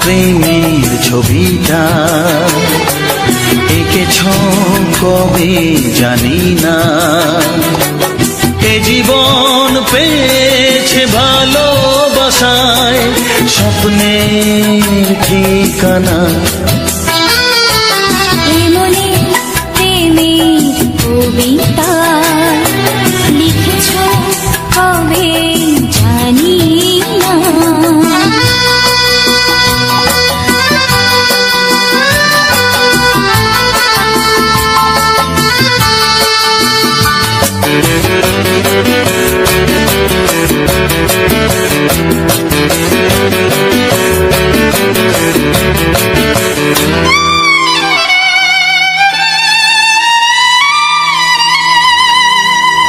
প্রেমের ছবিটা এঁকেছ কবে জানি না। এ জীবন পেয়েছে ভালোবাসায় স্বপ্নের ঠিকানা। মনে প্রেমের কবিতা লিখেছ কবে জানি না।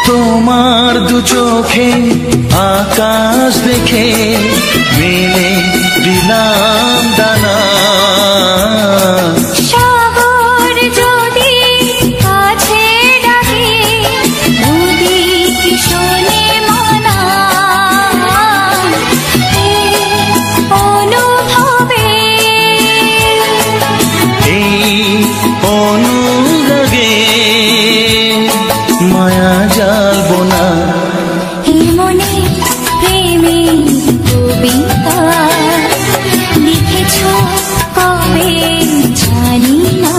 তোমার দু চোখে আকাশ দেখে মেলে দিলাম দানা। সাগর যদি কাছে ডাকে নদী কি শোনে মানা। অনুভবে এই অনুরাগে মায়া জ্বালবো না। মনে প্রেমের কবিতা লিখেছ কবে জানি না।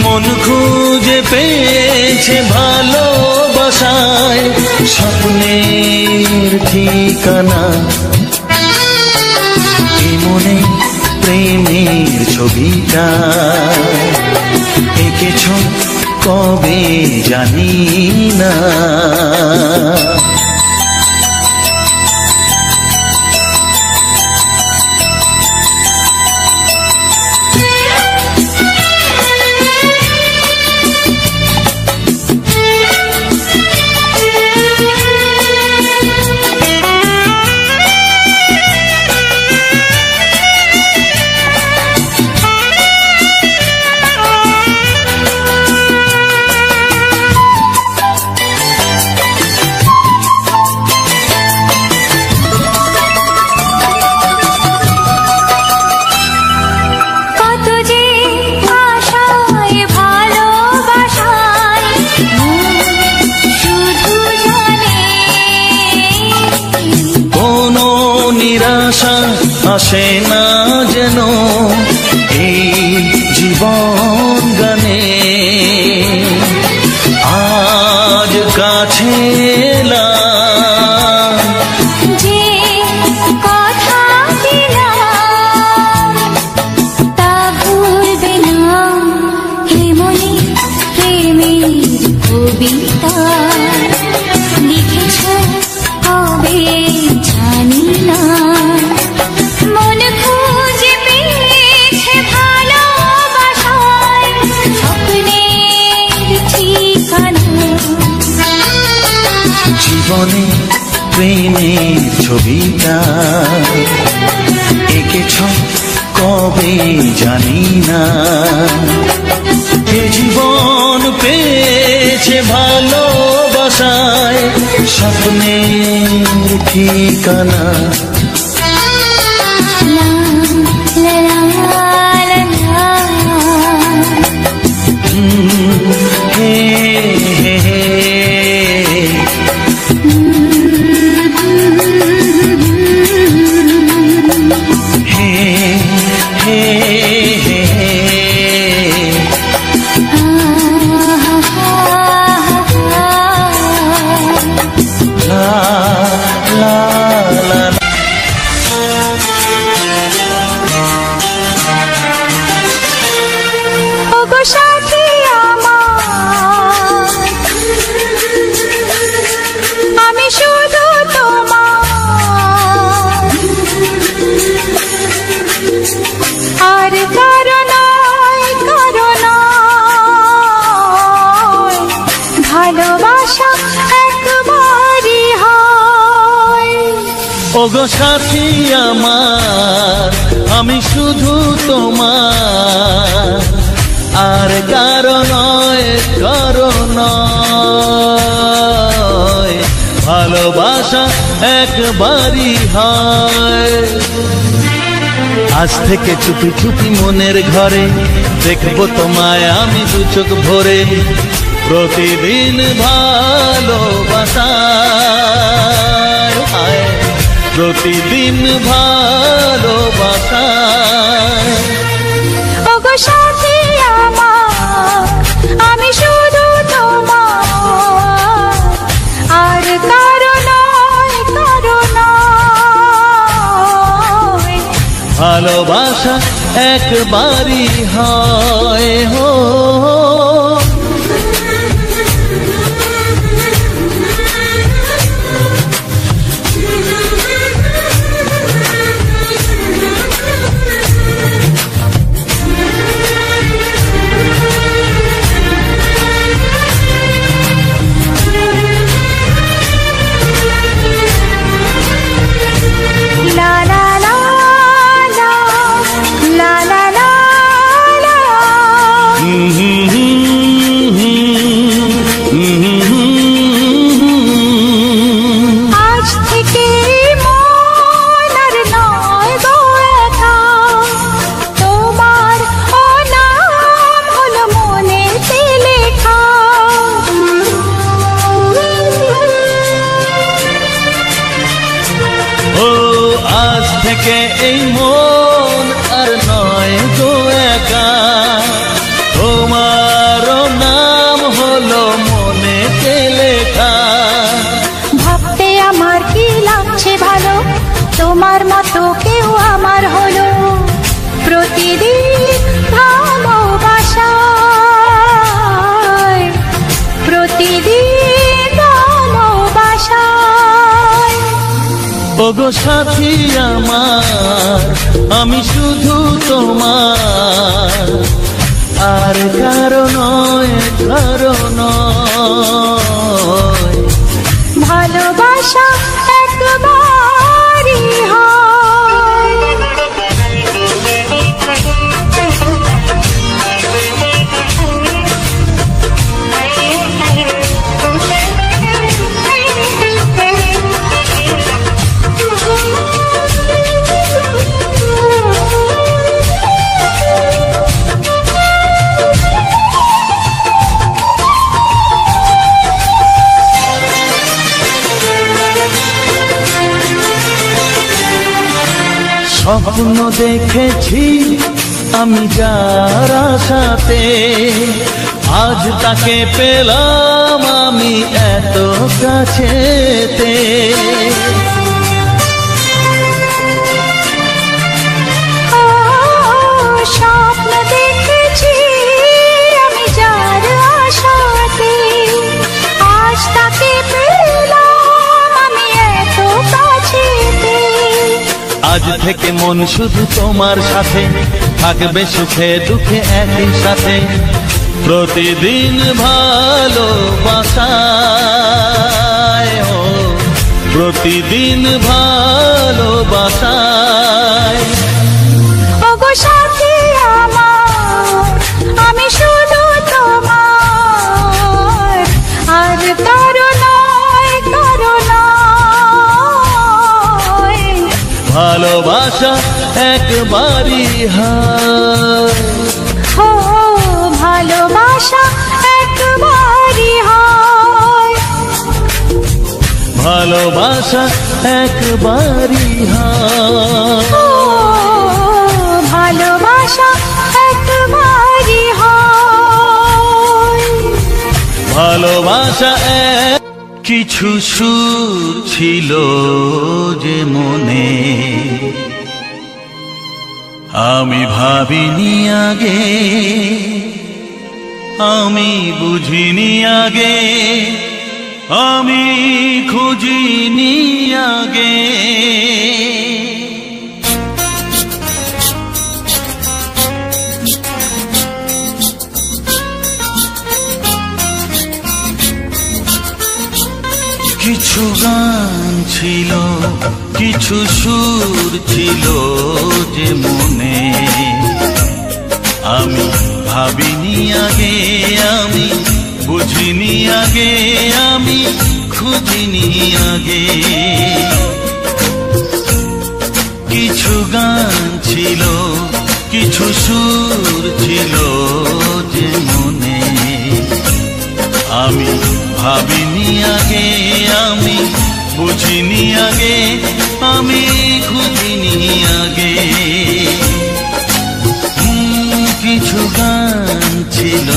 মন খুঁজে পেয়েছে ভালোবাসায় স্বপ্নের ঠিকানা। এ মনে প্রেমের ছবিটা এঁকেছ কবে জানি না। আসে না যেন এই জীবন গানে। আজ কাছে এলাম যে কথা দিলাম তা ভুলবে না। হে মনে প্রেমের কবিতা লিখেছ কবে জানি না। মন খুঁজে পেয়েছে ভালোবাসায় স্বপ্নের ঠিকানা। জীবনে প্রেমের ছবিটা এঁকেছ কবে জানি না। এ জীবন পেয়েছে ভালোবাসায় স্বপ্নের ঠিকানা। ওগো সাথী আমার আমি শুধু তোমার, আর কারো নয় কারো নয়, ভালোবাসা একবারই হয়। আজ থেকে চুপি চুপি মনের ঘরে দেখবো তোমায় আমি দু চোখ ভরে, প্রতিদিন ভালোবাসায়, প্রতিদিন ভালোবাসায়। ওগো সাথী আমার, আমি শুধু তোমার, আর কারো নয়, কারো নয়। ভালোবাসা একবারই হয় হো, এই মন আর নয় গো একা, তোমারও নাম হলো মনেতে লেখা। ভাবতে আমার কি লাগছে ভালো, তোমার মতো কেউ আমার হলো, প্রতিদিন ভালোবাসায়, প্রতিদিন ভালোবাসায়। ওগো সাথী আমার, আমি শুধু তোমার, আর কারো নয়, কারো নয়। ভালোবাসা একবারই হয়। স্বপ্ন দেখেছি আমি যার আশাতে, আজ তাকে পেলাম আমি এত কাছেতে। স্বপ্ন দেখেছি আমি যার আশাতে, আজ তাকে পেলাম আমি এত কাছেতে। আজ থেকে মন শুধু তোমার সাথে, থাকবে সুখে দুঃখে একই সাথে, প্রতিদিন ভালোবাসায়, প্রতিদিন ভালোবাসায়। ওগো সাথী আমার, আমি শুধু তোমার, আর কারো নয়, কারো নয়। ভালোবাসা একবারই হয়, ও ভালোবাসা একবারই হয়। ভালোবাসা একবারই হয়, ও ভালোবাসা একবারই হয়। ভালোবাসা এক। কিছু সুর ছিল যে মনে, আমি ভাবিনি আগে, আমি বুঝিনি আগে, আমি খুঁজিনি আগে। কিছু গান ছিল, কিছু সুর ছিল যে মনে, আমি ভাবিনি আগে, আমি বুঝিনি আগে, আমি খুঁজিনি আগে। কিছু গান ছিল কিছু সুর ছিল যে মনে, আমি ভাবিনি আগে, আমি বুঝিনি আগে, আমি খুঁজিনি আগে। কিছু গান ছিল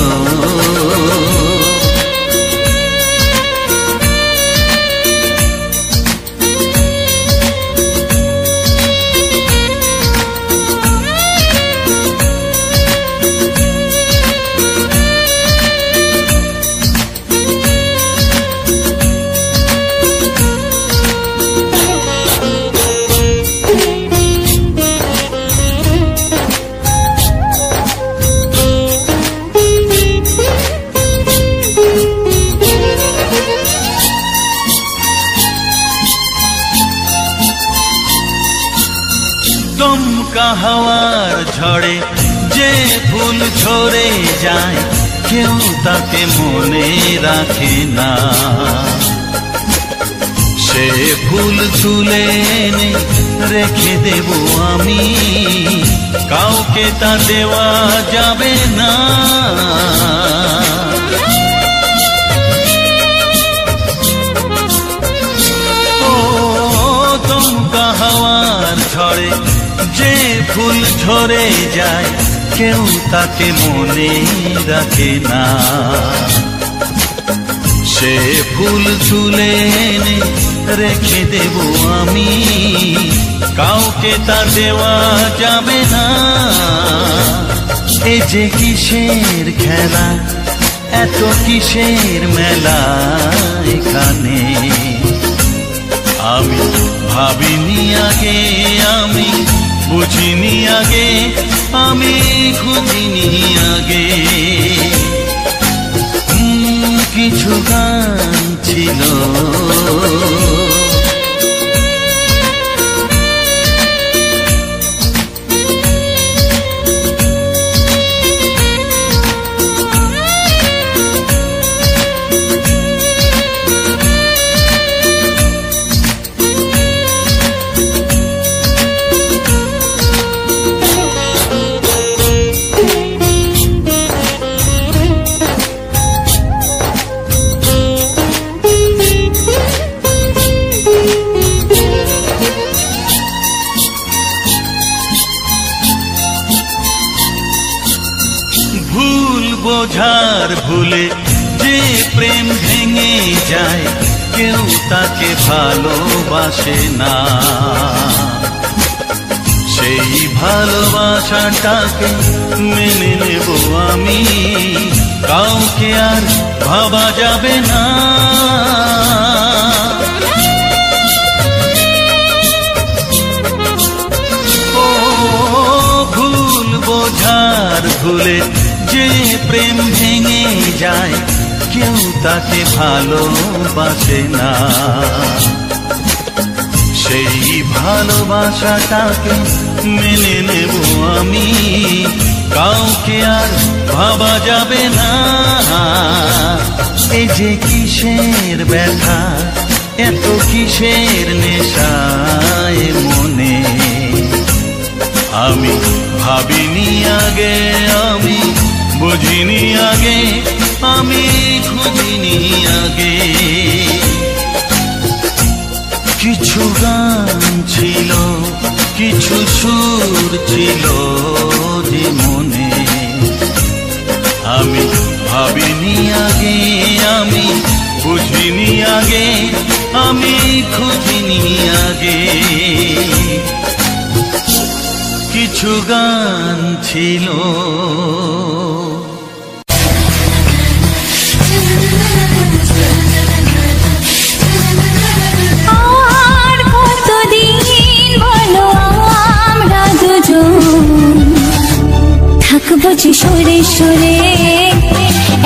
দমকা হাওয়ার ঝড়ে যে ফুল ঝরে যায়, কেউ তাকে মনে রাখে না। সে ফুল তুলে এনে রেখে দেব আমি, কাউকে তা দেওয়া যাবে না। ও দমকা হাওয়ার ঝড়ে যে ফুল ঝরে যায়, কেউ তাকে মনে রাখে না। সে ফুল তুলে এনে রেখে দেব আমি, কাউকে তা দেওয়া যাবে না। এ যে কিসের খেলা, এত কিসের মেলা এখানে, আমি ভাবিনি আগে, আমি বুঝিনি আগে, আমি খুঁজিনি আগে। কিছু গান ছিল বোঝার ভুলে যে প্রেম ভেঙে যায়, কেউ তাকে ভালোবাসে না। সেই ভালোবাসাটাকে মেনে নেব আমি, কাউকে আর ভাবা যাবে না। ও ভুল বোঝার ভুলে যে প্রেম ভেঙে যায়, কেউ তাকে ভালোবাসে না। সেই ভালোবাসাটাকে মেনে নেব আমি, কাউকে আর ভাবা যাবে না। এই যে কিসের ব্যথা, এত কিসের নেশায় মনে, আমি ভাবিনি আগে, আমি বুঝিনি আগে, আমি খুঁজিনি আগে। কিছু গান ছিল, কিছু সুর ছিল যে মনে, আমি ভাবিনি আগে, আমি বুঝিনি আগে, আমি খুঁজিনি আগে। কিছু গান ছিল আর কতদিন বলো আমরা দুজন থাকবো যে সরে সরে,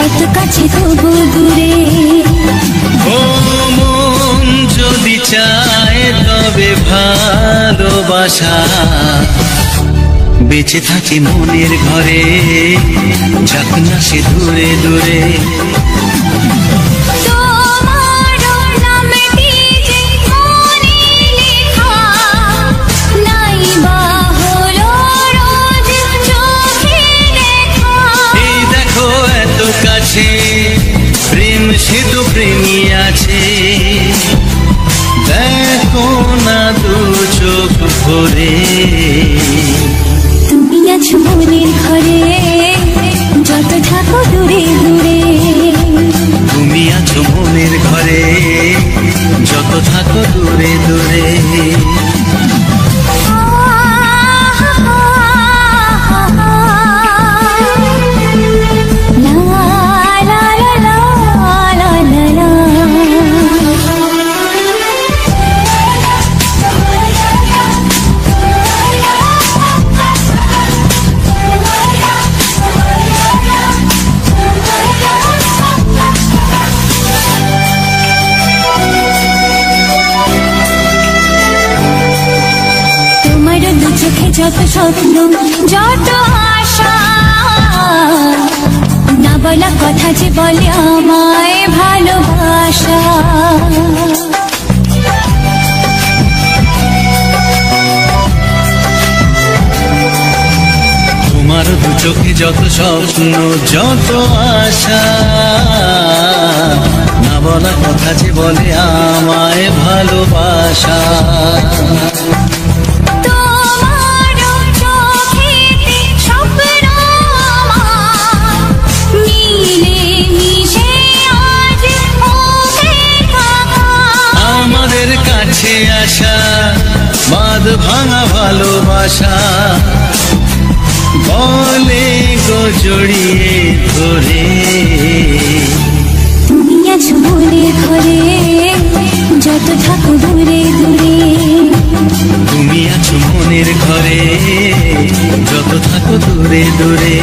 এত কাছে তবু দূরে। ও মন যদি চায় তবে ভালোবাসা, বেঁচে থাকি মনের ঘরে, যাক না সে দূরে দূরে। নাই বা হলো রোজ যত স্বপ্ন যত আশা, না বলা কথা যে বলে আমায় ভালোবাসা। তোমার দু চোখে যত স্বপ্ন যত আশা, না বলা কথা যে বলে আমায় ভালোবাসা। আমাদের কাছে আসা বাঁধ ভাঙা ভালোবাসা, বলে গো জড়িয়ে ধরে। তুমি আছো মনের ঘরে যত থাকো দূরে দূরে, তুমি আছো মনের ঘরে যত থাকো দূরে দূরে।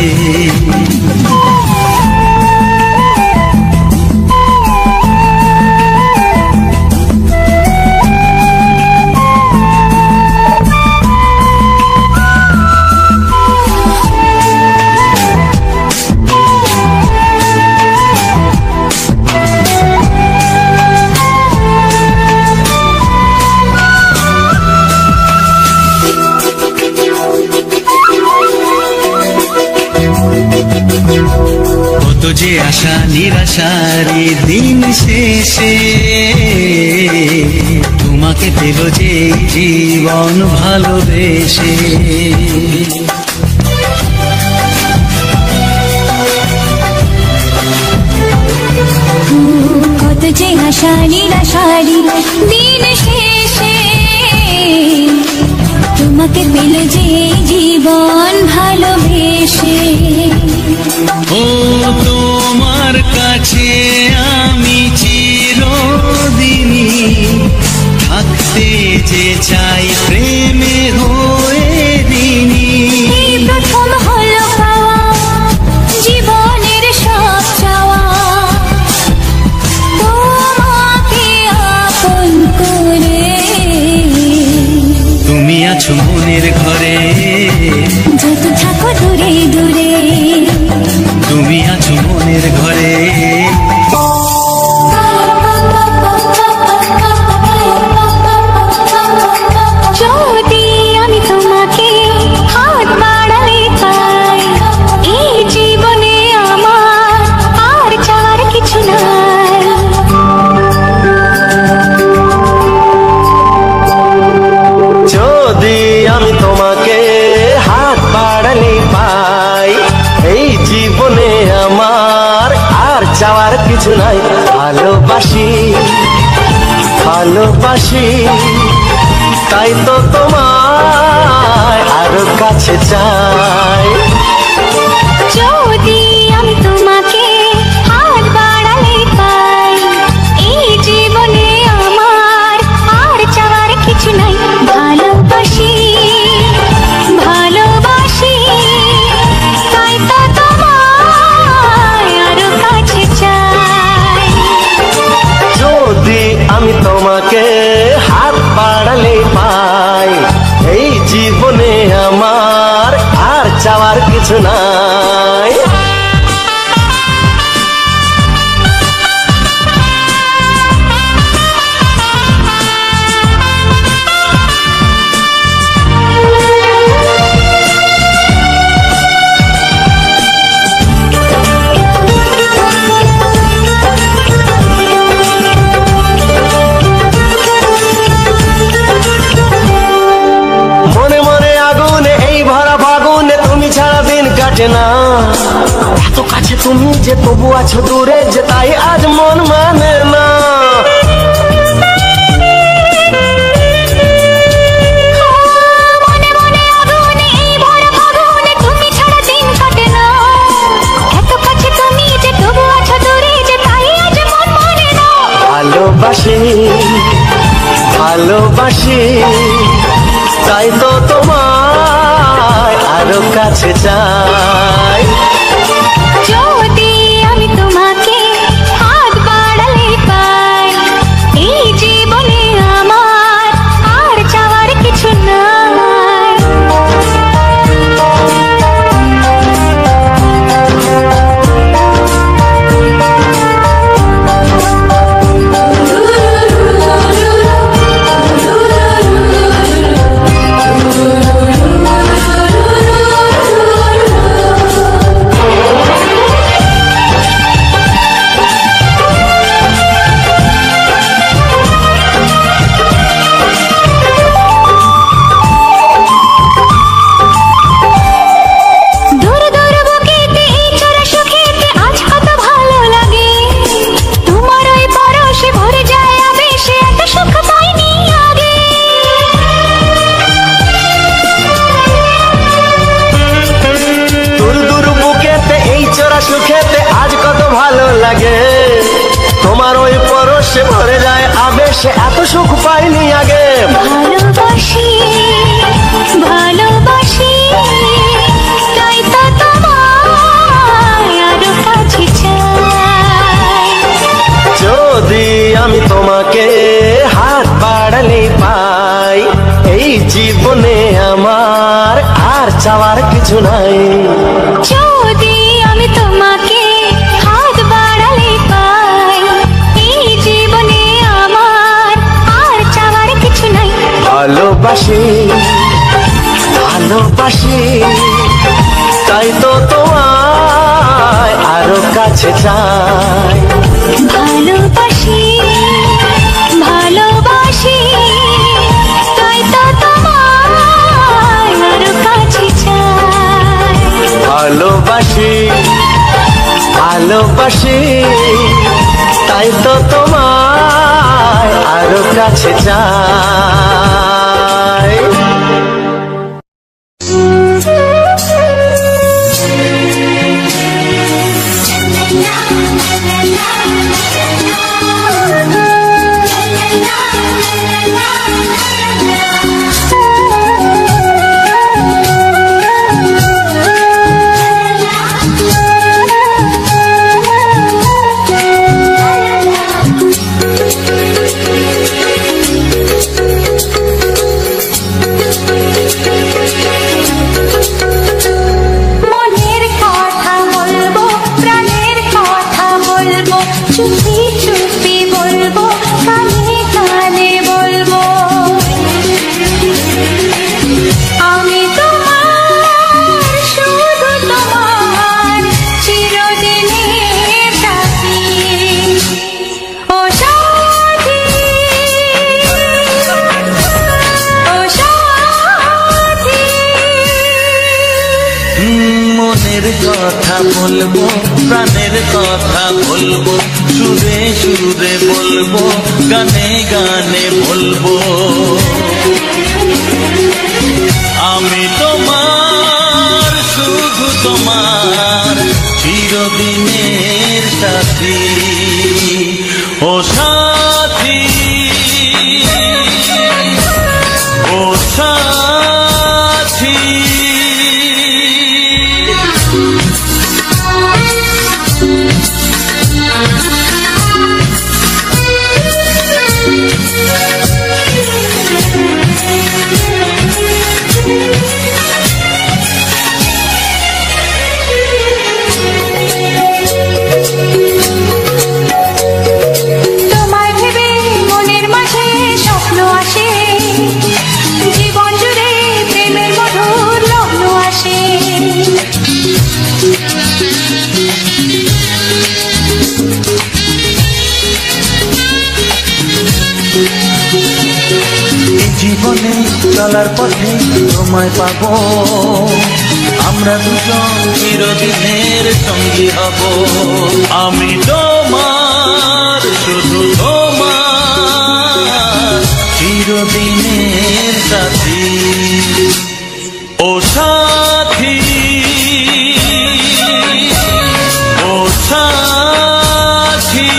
কত যে আশা নিরাশারি দিন শেষে, তোমাকে পেল যে জীবন ভালোবেসে। কত যে আশা নিরাশারি দিন শেষে, তোমাকে পেল যে জীবন ভালোবেসে। ও তোমার কাছে আমি চিরদিনই থাকতে যে চাই প্রেমে হয়ে দিনি। প্রথম হলো পাওয়া জীবনের সব চাওয়া, তোমাকে আপন করে। তুমি আছো মনের ঘরে যত থাকো দূরে দূরে, তুমি আছো মনের ঘরে। যদি আমি তোমাকে হাত বাড়ালে পাই, এই জীবনে আমার আর চাওয়ার কিছু নাই। যদি আমি তোমাকে হাত বাড়ালে পাই, এই জীবনে আমার আর চাওয়ার কিছু নাই। ভালোবাসি ভালোবাসি তাই তো তোমায় আরো কাছে চাই। যদি আমি তোমাকে হাত বাড়ালে পাই, এই জীবনে আমার আর চাওয়ার কিছু নাই। ভালোবাসি ভালোবাসি তাই তো তোমায় আরো কাছে চাই। যদি আমি তোমাকে হাত বাড়ালে পাই, এই জীবনে আমার আর চাওয়ার কিছু নাই। মনে মনে আগুনে এই ভরা ফাগুনে তুমি ছাড়া দিন কাটে না। এত কাছে তুমি যে তবু আছো দূরে, যে তাই আজ মন মানে না। মনে মনে আগুনে এই ভরা ফাগুনে তুমি ছাড়া দিন কাটে না। এত কাছে তুমি যে তবু আছো দূরে, যে তাই আজ মন মানে না। ভালোবাসি ভালোবাসি তাই তো তোমায় আরো কাছে চাই। যদি আমি তোমাকে হাত বাড়ালে পাই, এই জীবনে আমার আর চাওয়ার কিছু নাই। ভালোবেসে এত সুখ পাইনি আগে। ভালোবাসি ভালোবাসি তাই তো তোমায় আরো কাছে চাই। যদি আমি তোমাকে হাত বাড়ালে পাই, এই জীবনে আমার আর চাওয়ার কিছু নাই। যদি আমি তোমাকে হাত বাড়ালে পাই, এই জীবনে আমার আর চাওয়ার কিছু নাই। ভালোবাসি ভালোবাসি তাই তো তোমায় আরো কাছে চাই। ভালোবাসি ভালোবাসি তাই তো তোমায় আরো কাছে চাই। ভালোবাসি ভালোবাসি তাই তো তোমায় আরো কাছে চাই। মনের কথা বলবো, প্রাণের কথা বলবো, চুপি চুপি বলবো, কানে কানে বলবো। আমি তোমার, শুধু তোমার, চিরদিনের সাথী। ও সাথী, ও সাথী। মনের কথা বলবো, প্রাণের কথা বলবো, সুরে সুরে বলবো, গানে গানে বলবো। আমি তোমার, শুধু তোমার, চিরদিনের সাথী। ও সাথী, ও সাথী। তোমায় ভেবে মনের মাঝে স্বপ্ন আসে, জীবন জুড়ে প্রেমের মধুর লগ্ন আসে। এই জীবনে চলার পথে তোমায় পাবো, আমরা দুজন চিরদিনের সঙ্গী হব। আমি তোমার, শুধু তোমার, চিরদিনের সাথী। ও সাথী, ও সাথী।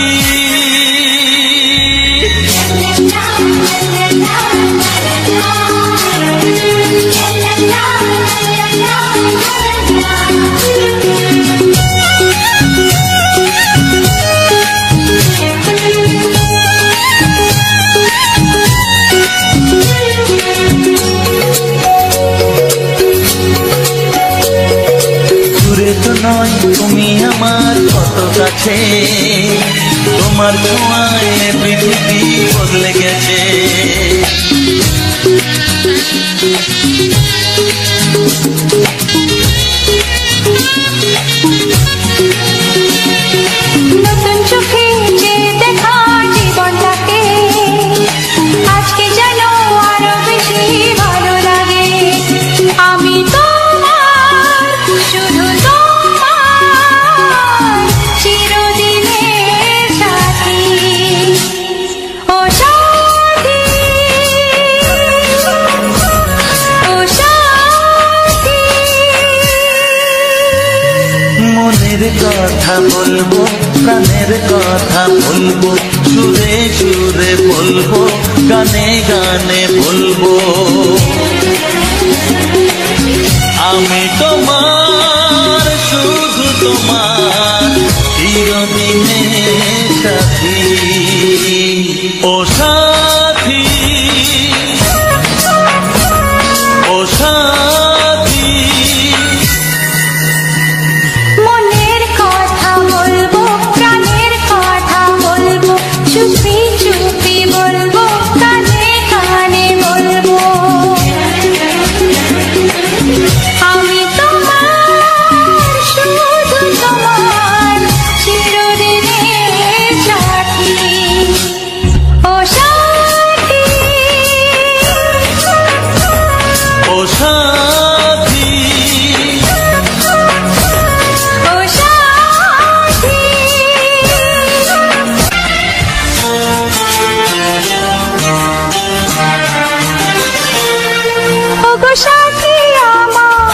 দূরে তো নয় তুমি আমার কত কাছে, তোমার ছোঁয়ায় পৃথিবী বদলে গেছে। নতুন চোখে যে দেখা জীবনটাকে, আজকে যেন আরো বেশি ভালো লাগে। আমি তোমার, শুধু তোমার, চিরদিনের সাথী। ও সাথী, ও সাথী। মনের মনের কথা বলবো, প্রাণের কথা বলবো, সুরে সুরে বলবো, গানে গানে বলবো। আমি তোমার, শুধু তোমার, চিরদিনের সাথী। ও সাথী, ও সাথী, মনের কথা বলবো, প্রাণের কথা বলবো, চুপি চুপি বলবো, কানে কানে বলবো। আমি তোমার, শুধু তোমার, চিরদিনের সাথী। ও সাথী, ও সাথী, ও সাথী। ওগো সাথী আমার,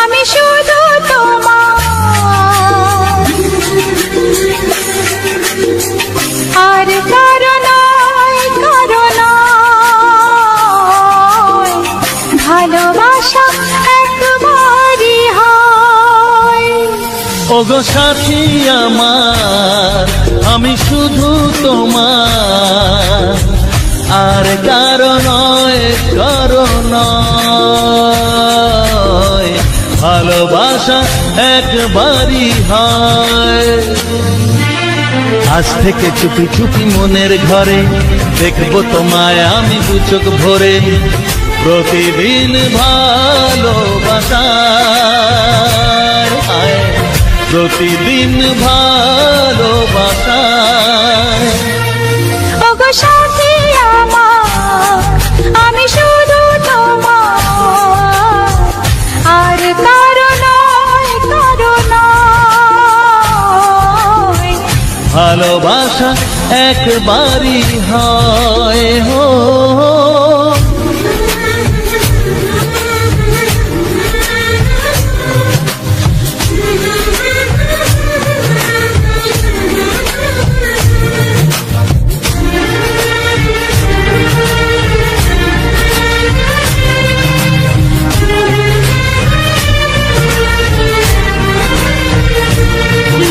আমি শুধু তোমার, আর কারো নয়, কারো নয়, ভালোবাসা একবারই হয়। ওগো সাথী আমার, আমি শুধু তোমার, আর কারো নয়, কারো নয়, ভালোবাসা একবারই হয়। আজ থেকে চুপি চুপি মনের ঘরে দেখবো তোমায় আমি দু চোখ ভরে, প্রতিদিন ভালোবাসায়, প্রতিদিন ভালোবাসায়। ওগো সাথী আমার, আমি শুধু তোমার, আর কারো নয়, কারো নয়, ভালোবাসা একবারই হয়। হো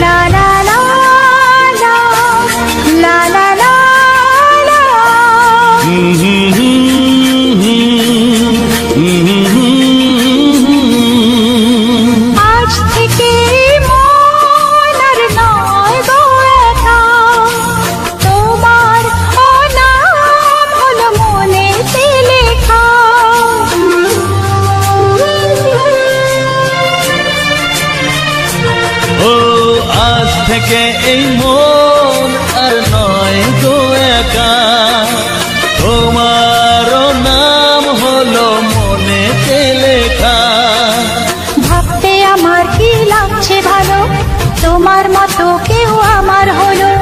লা লা লা লা, লা লা লা লা। আজ থেকে মন আর নয় গো একা, তোমার ও নাম হলো মনেতে লেখা। ও আজ থেকে এই মন আর নয় গো একা, তোমারও নাম হলো মনেতে লেখা। ভাবতে আমার কি লাগছে ভালো, তোমার মতো কেউ আমার হলো।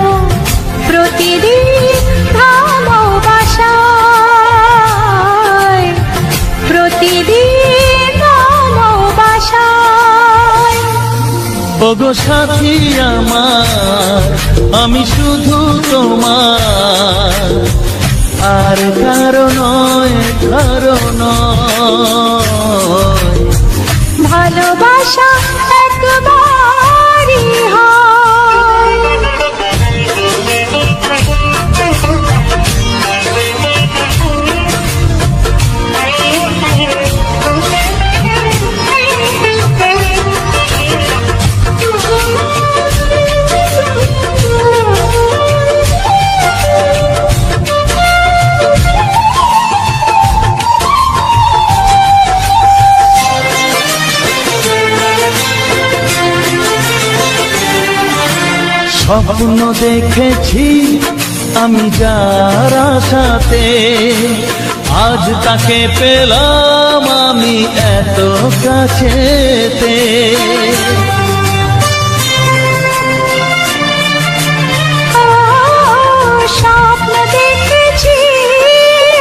প্রতিদিন ভালোবাসায়, প্রতিদিন ভালোবাসায়। ওগো সাথী আমার, আমি শুধু তোমার, আর কারো নয়, কারো নয়, ভালোবাসা একবারই হয়। স্বপ্ন দেখেছি আমি যার আশাতে, আজ তাকে পেলাম আমি এত কাছেতে। স্বপ্ন দেখেছি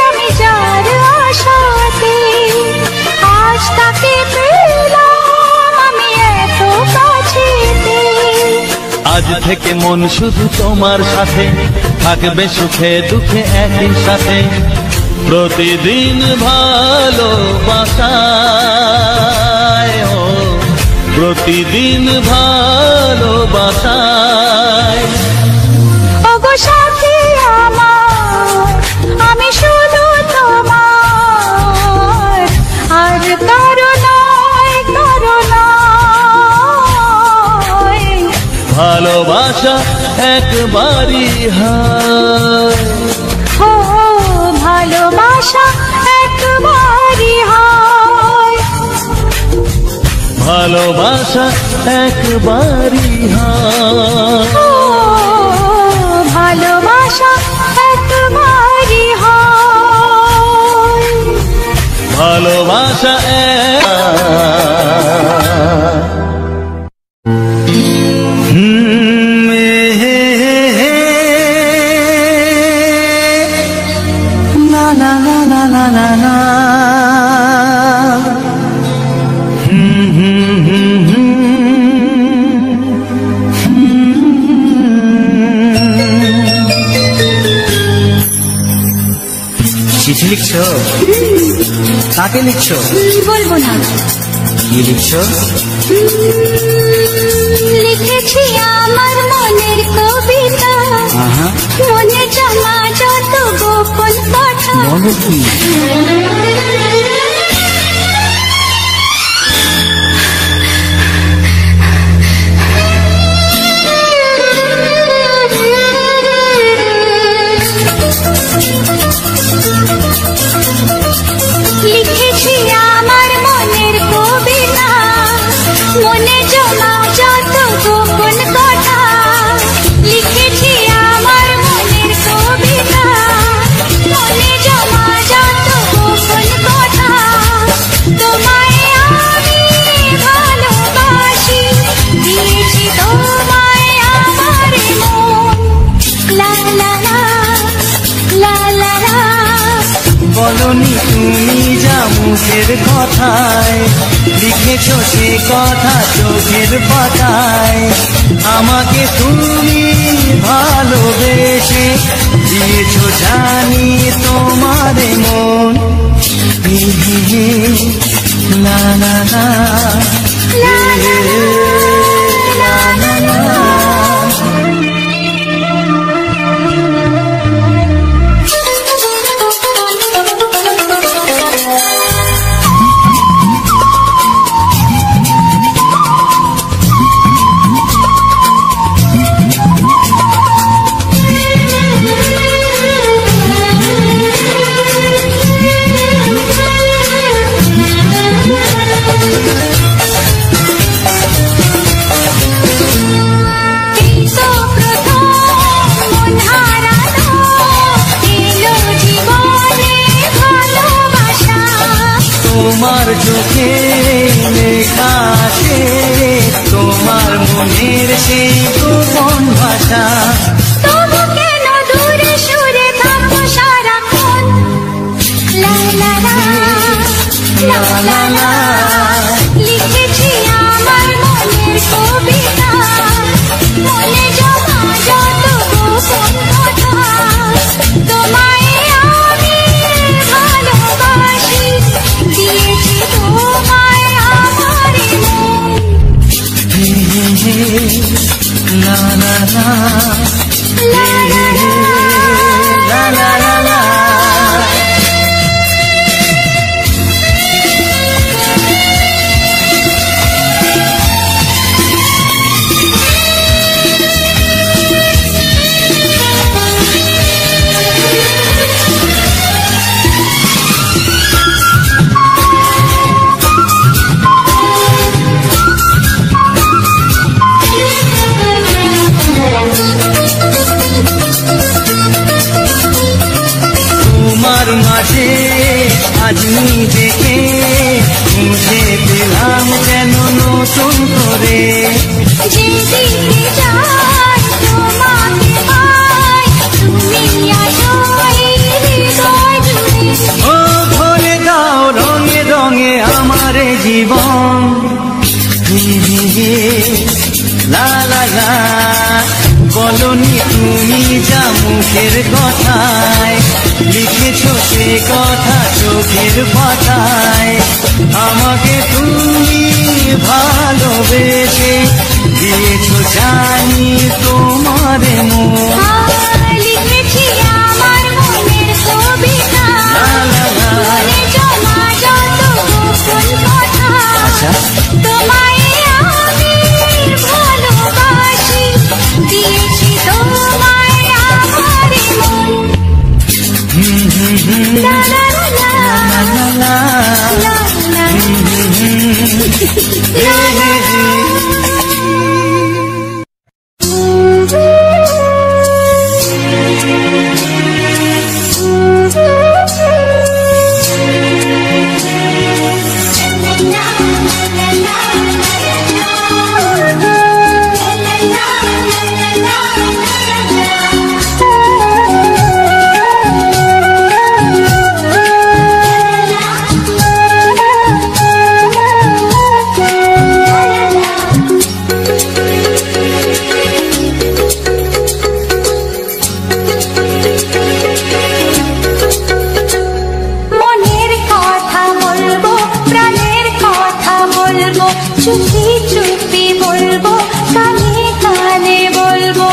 আমি যার আশাতে, আজ তাকে পেলাম আজ থেকে মন শুধু তোমার সাথে, থাকবে সুখে দুঃখে একই সাথে। প্রতিদিন ভালোবাসায়, ও প্রতিদিন ভালোবাসায়। ওগো সাথী আমার, আমি শুধু তোমার, আর কারো নয়, কারো নয়। ভালোবাসা একবারই হয়, ও ভালোবাসা একবারই হয়। ভালোবাসা একবারই হয়, ও ভালোবাসা একবারই হয়। ভালোবাসা না না না না না না না। চিঠি লিখছো? কাকে লিখছো? বলবো না। কি লিখছো? লিখেছি আমার মনের কবিতা, মনে জানা যত গোপন কথা। বলো কি? লিখেছি আমার মনের কবিতা, মনে জমা যত গোপন কথা। লিখেছি আমার মনের কবিতা, মনে জমা যত গোপন কথা। তোমায় আমি ভালোবাসি, দিয়েছি তোমায় আমার মন। লা লা লা লা লা লা। বলনি তুমি যা মুখের কথায়, লিখেছো সে কথা চোখের পাতায়। আমাকে তুমি ভালোবেসে দিয়েছো জানি তোমার মন। না না না লা লা লা লা লা। তোমার চোখে লেখা আছে তোমার মনের সেই গোপন ভাষা। তবু কেন দূরে সরে থাকো সারাক্ষণ? লা লা লা লা লা লা। লিখেছি আমার মনের কবিতা, মনে জমা যত গোপন কথা। তোমায় আমি ভালোবাসি, দিয়েছি তোমায় আমার মন। লা লা লা লা লা লা লা লা লা লা। তোমার মাঝে আজ নিজেকে বুঝে পেলাম যেন নতুন করে। যেদিকে যাই তোমাকে পাই, তুমি আছো এই হৃদয় জুড়ে। ও ভরে দাও রঙে রঙে আমার জীবন। লা লা লা বলনি তুমি যা মুখের কথায়, লিখেছো সে কথা চোখের পাতায়। আমাকে তুমি ভালোবেসে দিয়েছো জানি তোমার মন। লিখেছি আমার মনের কবিতা, মনে জমা যত গোপন কথা। তোমায় আমি ভালোবাসি, দিয়েছি তোমায় আমার মন। লা লা লা লা লা লা চুপি চুপি বলবো, কানে কানে বলবো।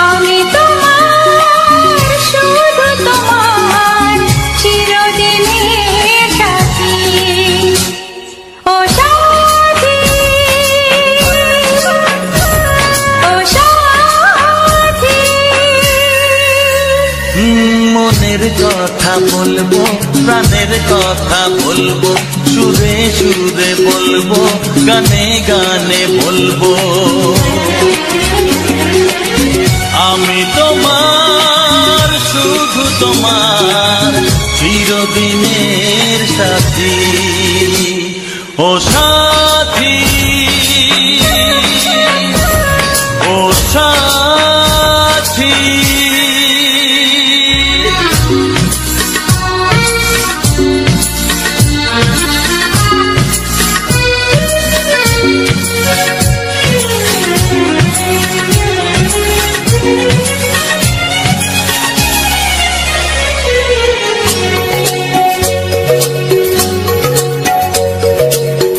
আমি তোমার, শুধু তোমার, চিরদিনের সাথী। ও সাথী, ও সাথী। মনের কথা বলবো, প্রাণের কথা বলবো, সুরে সুরে বলবো, গানে গানে বলবো। আমি তোমার, শুধু তোমার, চিরদিনের সাথী। ও সাথী, ও সাথী।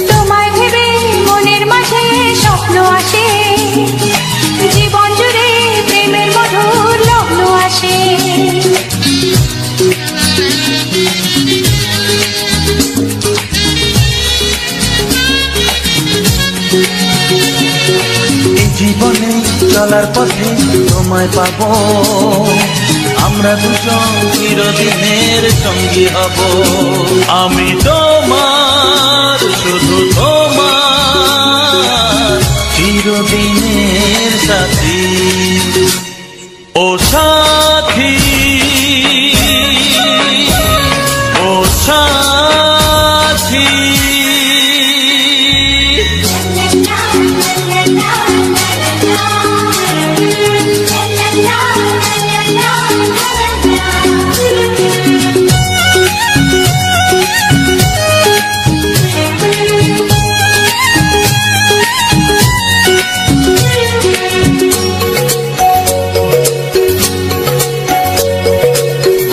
তোমায় ভেবে মনের মাঝে স্বপ্ন আসে, জীবন জুড়ে প্রেমের মধুর লগ্ন আসে। এই জীবনে চলার পথে তোমায় পাবো, আমরা দুজন চিরদিনের সঙ্গী হব। আমি তোমার, শুধু তোমার, চিরদিনের সাথী। ও সাথী, ও সাথী।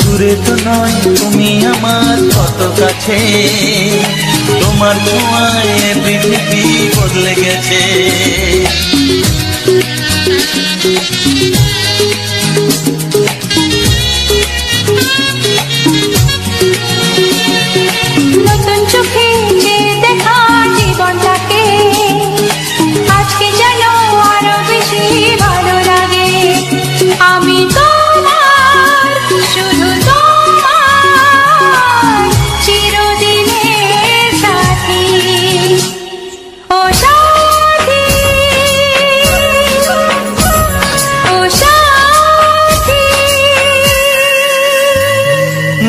দূরে তো নয় তুমি আমার কত কাছে, তোমার ছোঁয়ায় পৃথিবী বদলে গেছে। নতুন চোখে যে দেখা জীবনটাকে, আজকে যেন আরো বেশি ভালো লাগে। আমি তোমার, শুধু তোমার, চিরদিনের সাথী। ও সাথী, ও সাথী।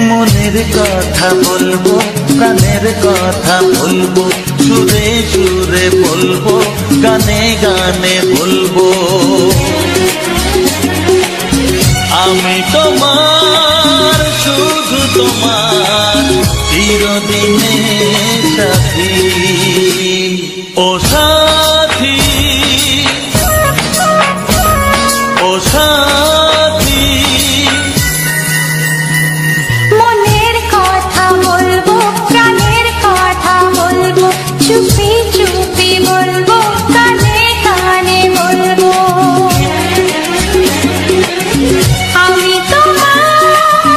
মনের কথা বলবো, প্রাণের কথা বলবো, সুরে সুরে বলবো, গানে গানে বলবো। আমি তোমার, শুধু তোমার, চিরদিনের সাথী। ও সাথী, ও সাথী, মনের কথা বলবো, প্রাণের কথা বলবো, চুপি চুপি বলবো, কানে কানে বলবো। আমি তোমার,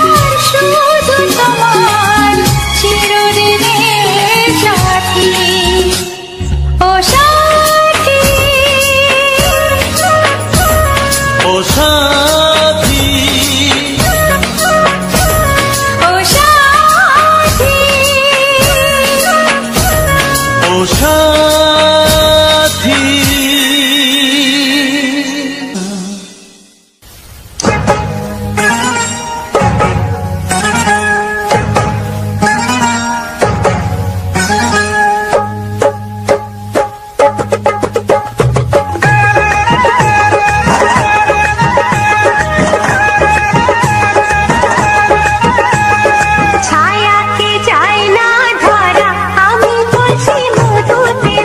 শুধু তোমার, চিরদিনের সাথী। ও সাথী, ও সাথী, ও সাথী, ও সাথী। ছায়াকে চাই না ধরা, আমি বলছি মধুতে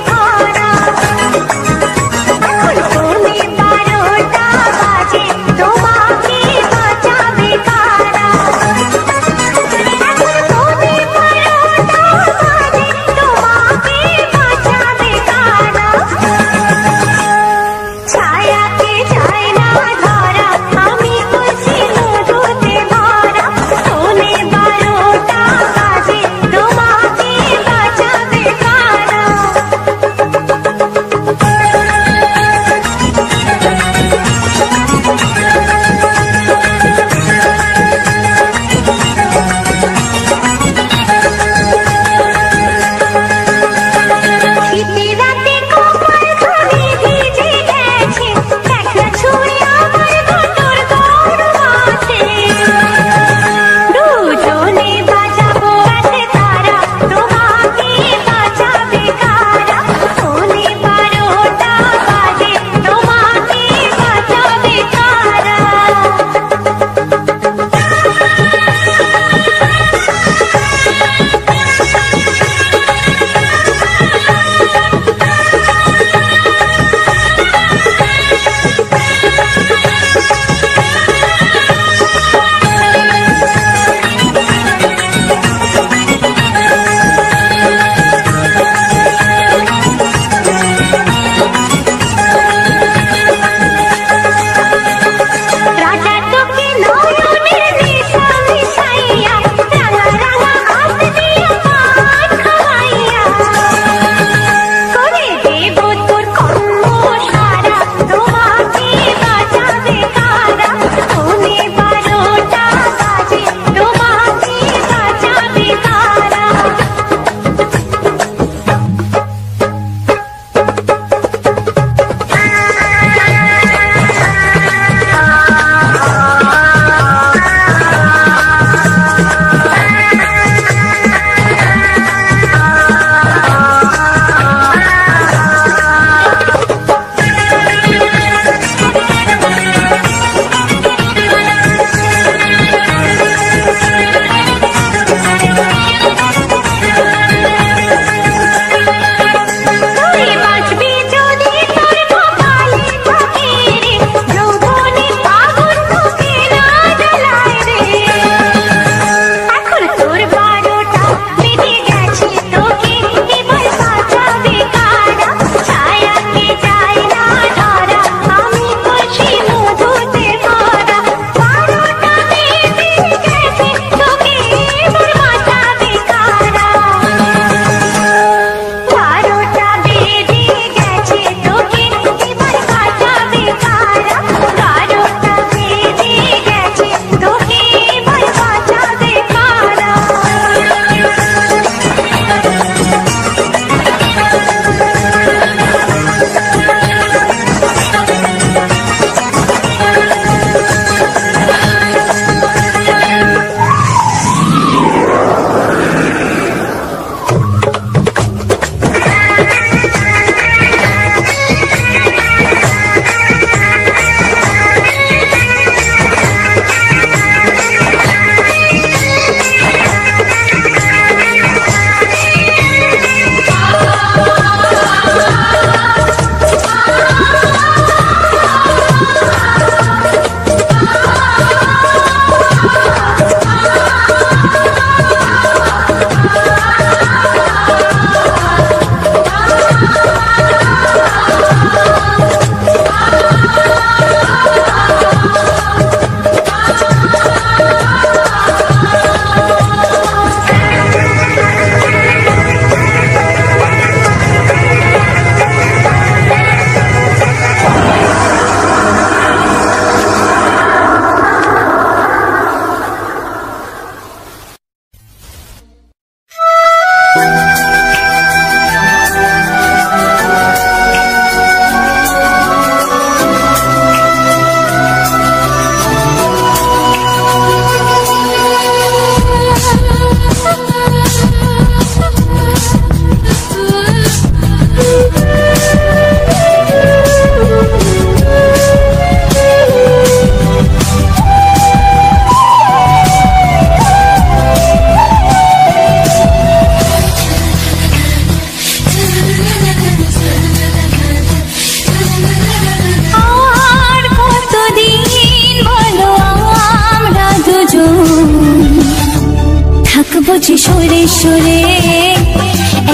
বুঝি সরে সরে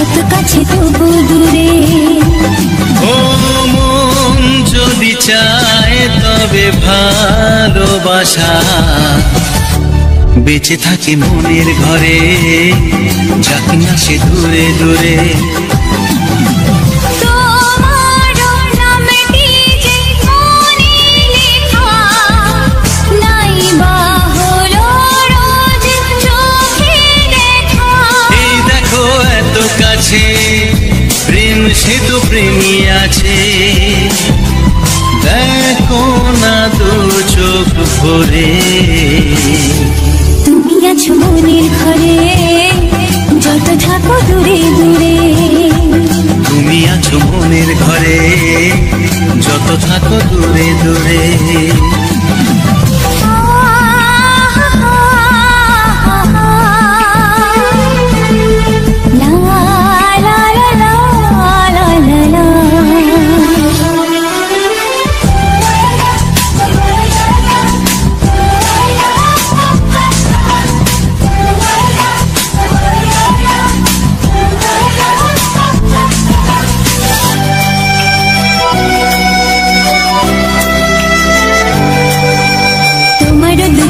এত কাছে তবু দূরে। ও মন যদি চায় তবে ভালোবাসা বেঁচে থাকে মনের ঘরে, যাক না সে দূরে দূরে। প্রেম সে তো প্রেমী আছে, দেখো না দু চোখ ভরে। তুমি আছো মনের ঘরে, যত থাকো দূরে দূরে। তুমি আছো মনের ঘরে, যত থাকো দূরে দূরে।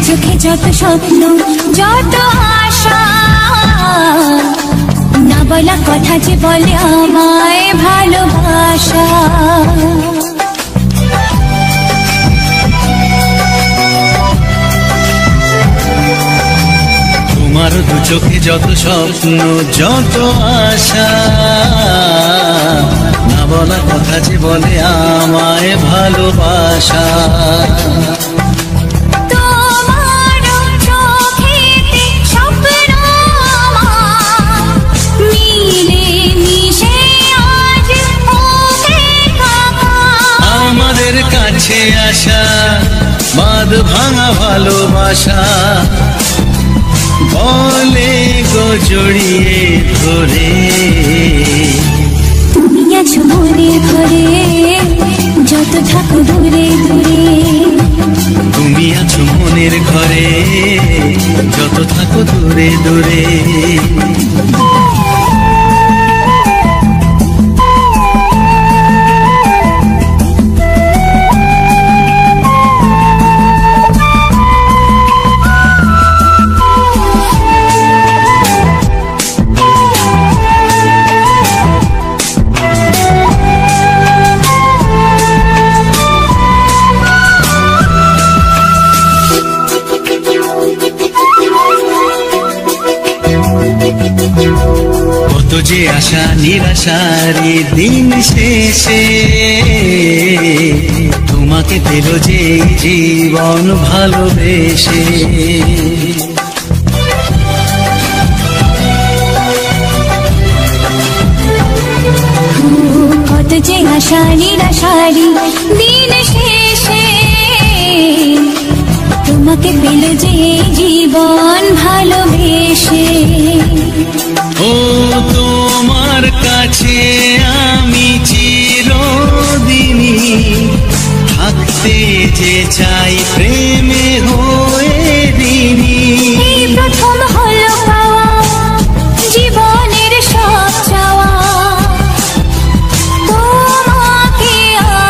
চোখে যত স্বপ্ন যত আশা, না বলা কথা যে বলে আমায় ভালোবাসা। তোমার দু চোখে যত স্বপ্ন যত আশা, না বলা কথা যে বলে আমায় ভালোবাসা। কাছে আসা বাঁধ ভাঙা ভালোবাসা, বলে গো জড়িয়ে ধরে। তুমি আছো মনের ঘরে, যত থাকো দূরে দূরে। তুমি আছো মনের ঘরে, যত থাকো দূরে দূরে। কত যে আশা নিরাশারি দিন শেষে, তোমাকে পেল যে জীবন ভালোবেসে। কত যে আশা নিরাশারি দিন শেষে, তোমাকে পেল যে জীবন ভালোবেসে। ও তোমার কাছে আমি চিরদিনই থাকতে যে চাই প্রেমে হয়ে দিনি। এই প্রথম হলো পাওয়া জীবনের সব চাওয়া, তোমাকে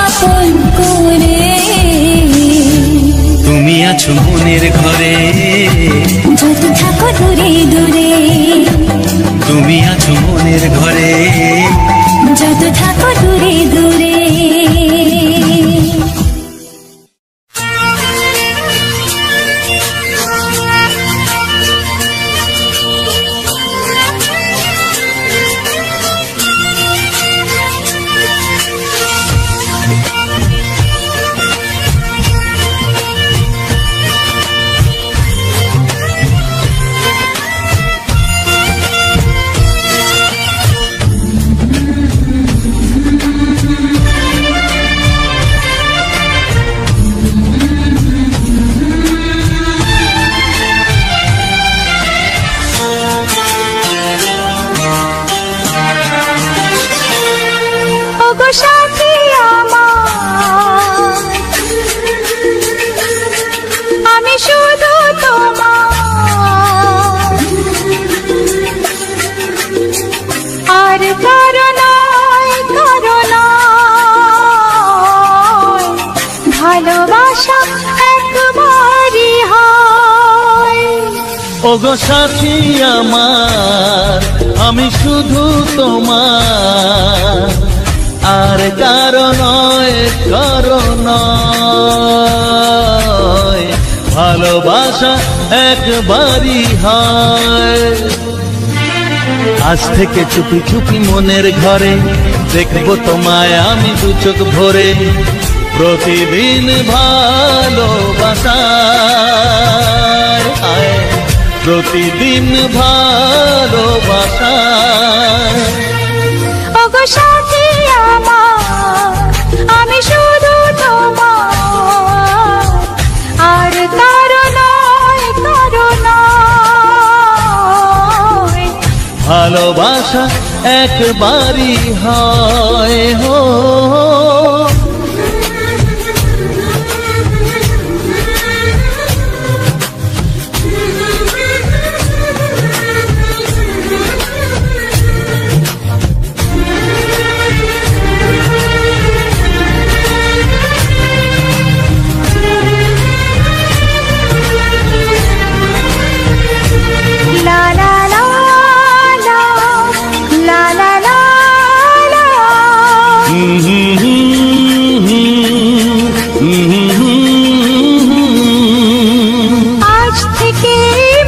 আপন করে। তুমি আছো মনের ঘরে, যত থাকো দূরে দূরে। তুমি আছো মনের ঘরে, যত থাকো দূরে দূরে। ওগো সাথী আমার আমি শুধু তোমার, আর কারো নয় কারো নয়, ভালোবাসা একবারই হয়। আজ থেকে চুপি চুপি মনের ঘরে দেখবো তোমায় আমি দু চোখ ভরে, প্রতিদিন ভালোবাসায়, প্রতিদিন ভালোবাসায়। ওগো সাথী আমার আমি শুধু তোমার, আর কারো নয় কারো নয়, ভালোবাসা একবারই হয় হো। লা লা লা লা, লা লা লা লা। আজ থেকে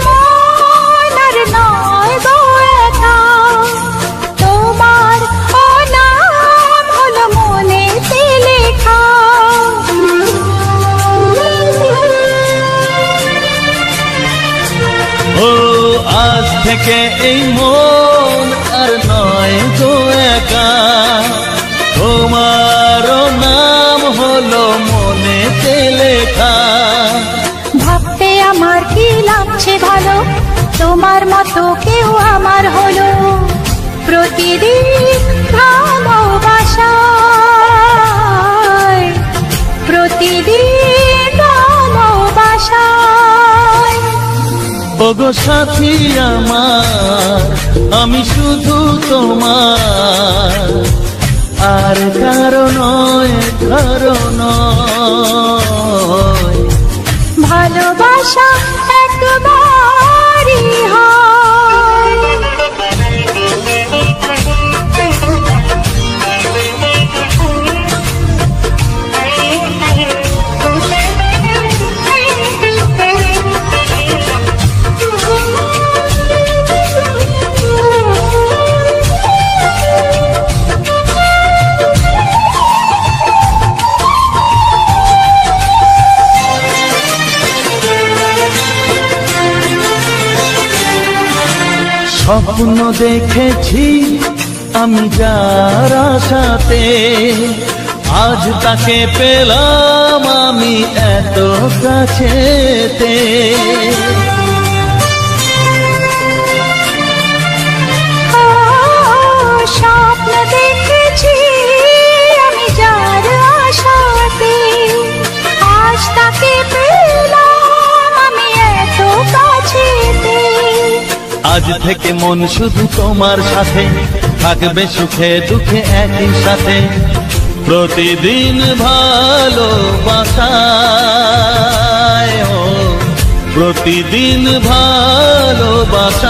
মন আর নয় গো একা, তোমার ও নাম হলো মনেতে লেখা। ও আজ থেকে এই মন আর নয় গো একা, তোমারও নাম হলো মনেতে লেখা। ভাবতে আমার কি লাগছে ভালো, তোমার মতো কেউ আমার হলো, প্রতিদিন ভালোবাসায়, প্রতিদিন ভালোবাসায়। ওগো সাথী আমার আমি শুধু তোমার, আর কারো নয় কারো নয়, ভালোবাসা একবারই হয়। স্বপ্ন দেখেছি আমি যার আশাতে, আজ তাকে পেলাম আমি এত কাছেতে। স্বপ্ন দেখেছি আমি যার আশাতে, আজ তাকে পেলাম আমি এত কাছেতে। আজ থেকে মন শুধু তোমার সাথে, থাকবে সুখে দুঃখে একই সাথে, প্রতিদিন ভালোবাসায়, ও প্রতিদিন ভালোবাসায়।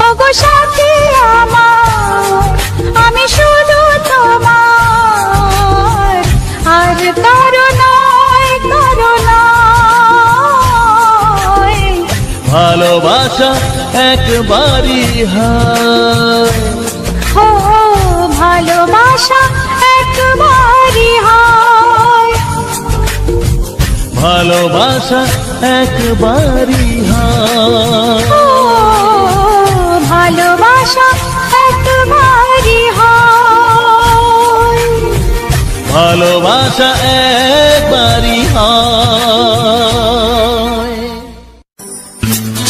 ওগো সাথী আমার আমি শুধু তোমার, আর কারো নয় কারো নয়, ভালোবাসা একবারই হয়। ও ভালোবাসা একবারই হয়, ভালোবাসা একবারই হয়। ও ভালোবাসা একবারই হয়, ভালোবাসা একবারই হয়।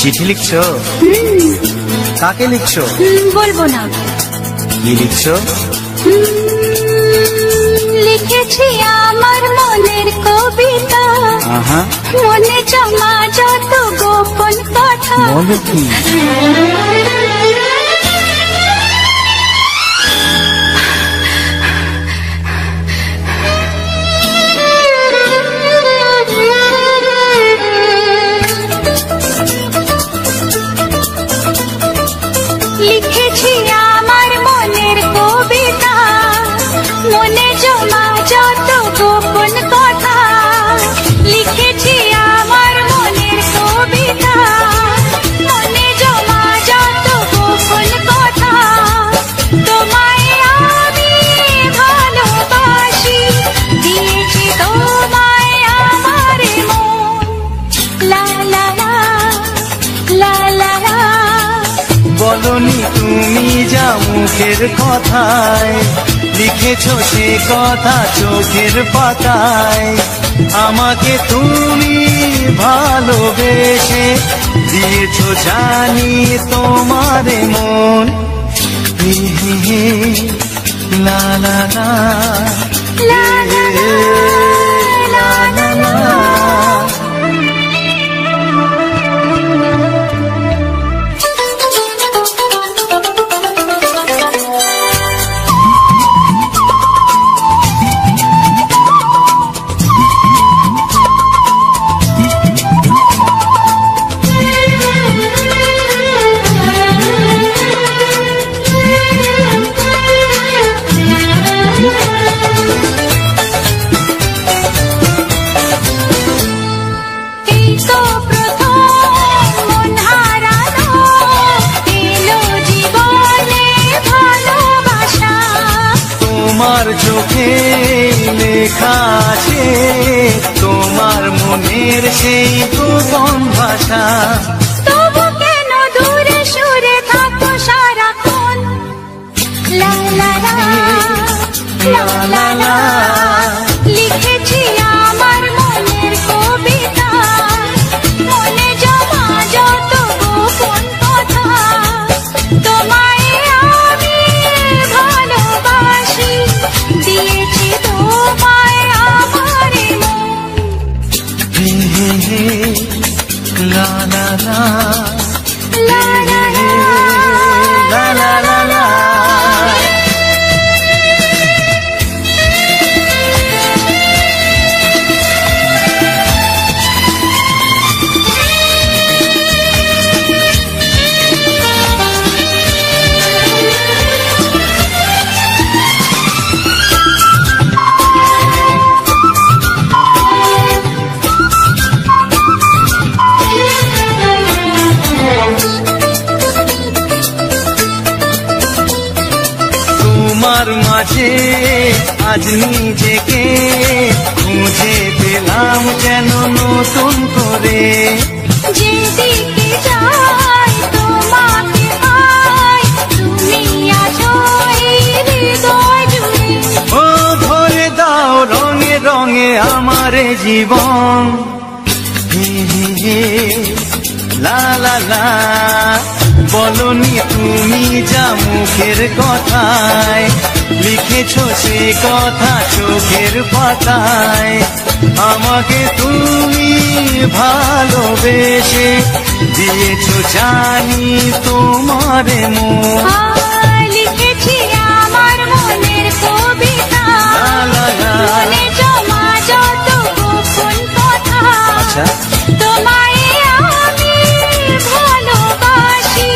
চিঠি লিখছো? কাকে লিখছো? বলবো না। কি লিখছো? লিখেছি আমার মনের কবিতা, মনে জমা যত গোপন কথা। বলো কি? বলনি তুমি যা মুখের কথায়, লিখেছো সে কথা চোখের পাতায়। আমাকে তুমি ভালোবেসে দিয়েছো জানি তোমারে মন। হে হে হে লা লা লা লা লা লা, লা লা লা। তোমার চোখে লেখা আছে তোমার মনের সেই গোপন ভাষা। তবু কেন দূরে সরে থাকো সারাক্ষণ? লা লা লা, লা লা লা। লিখেছি আমার মনের কবিতা, মনে জমা যত গোপন কথা। তোমায় আমি ভালোবাসি, দিয়েছি তোমায় আমার মন। হে হে হে লা লা লা লা লা লা, লা লা লা লা। তোমার মাঝে আজ নিজেকে খুঁজে পেলাম যেন নতুন করে। যেদিকে যাই তোমাকে পাই, তুমি আছো এই হৃদয় জুড়ে। ও ভরে দাও রঙে রঙে আমার জীবন। হে হে হে লা লা লা। বলনি তুমি যা মুখের কথায়, লিখেছো সে কথা চোখের পাতায়। আমাকে তুমি ভালোবেসে দিয়েছো জানি তোমারে মন। লিখেছি আমার মনের কবিতা, লা লা লা। মনে জমা যত গোপন কথা। আচ্ছা। তোমায় আমি ভালোবাসি,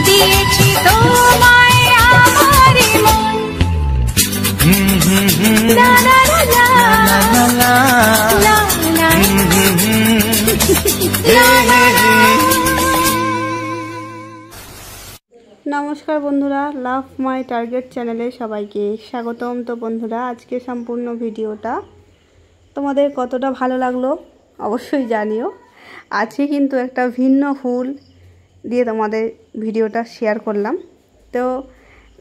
দিয়েছি তোমায় আমার মন। হুম হুম হুম লা লা লা লা, লা লা লা লা হুম হুম হুম লা লা লা। নমস্কার বন্ধুরা, লাভ মাই টার্গেট চ্যানেলে সবাইকে স্বাগতম। তো বন্ধুরা, আজকে সম্পূর্ণ ভিডিওটা তোমাদের কতটা ভালো লাগলো অবশ্যই জানিও। আজকে কিন্তু একটা ভিন্ন ফুল দিয়ে তোমাদের ভিডিওটা শেয়ার করলাম। তো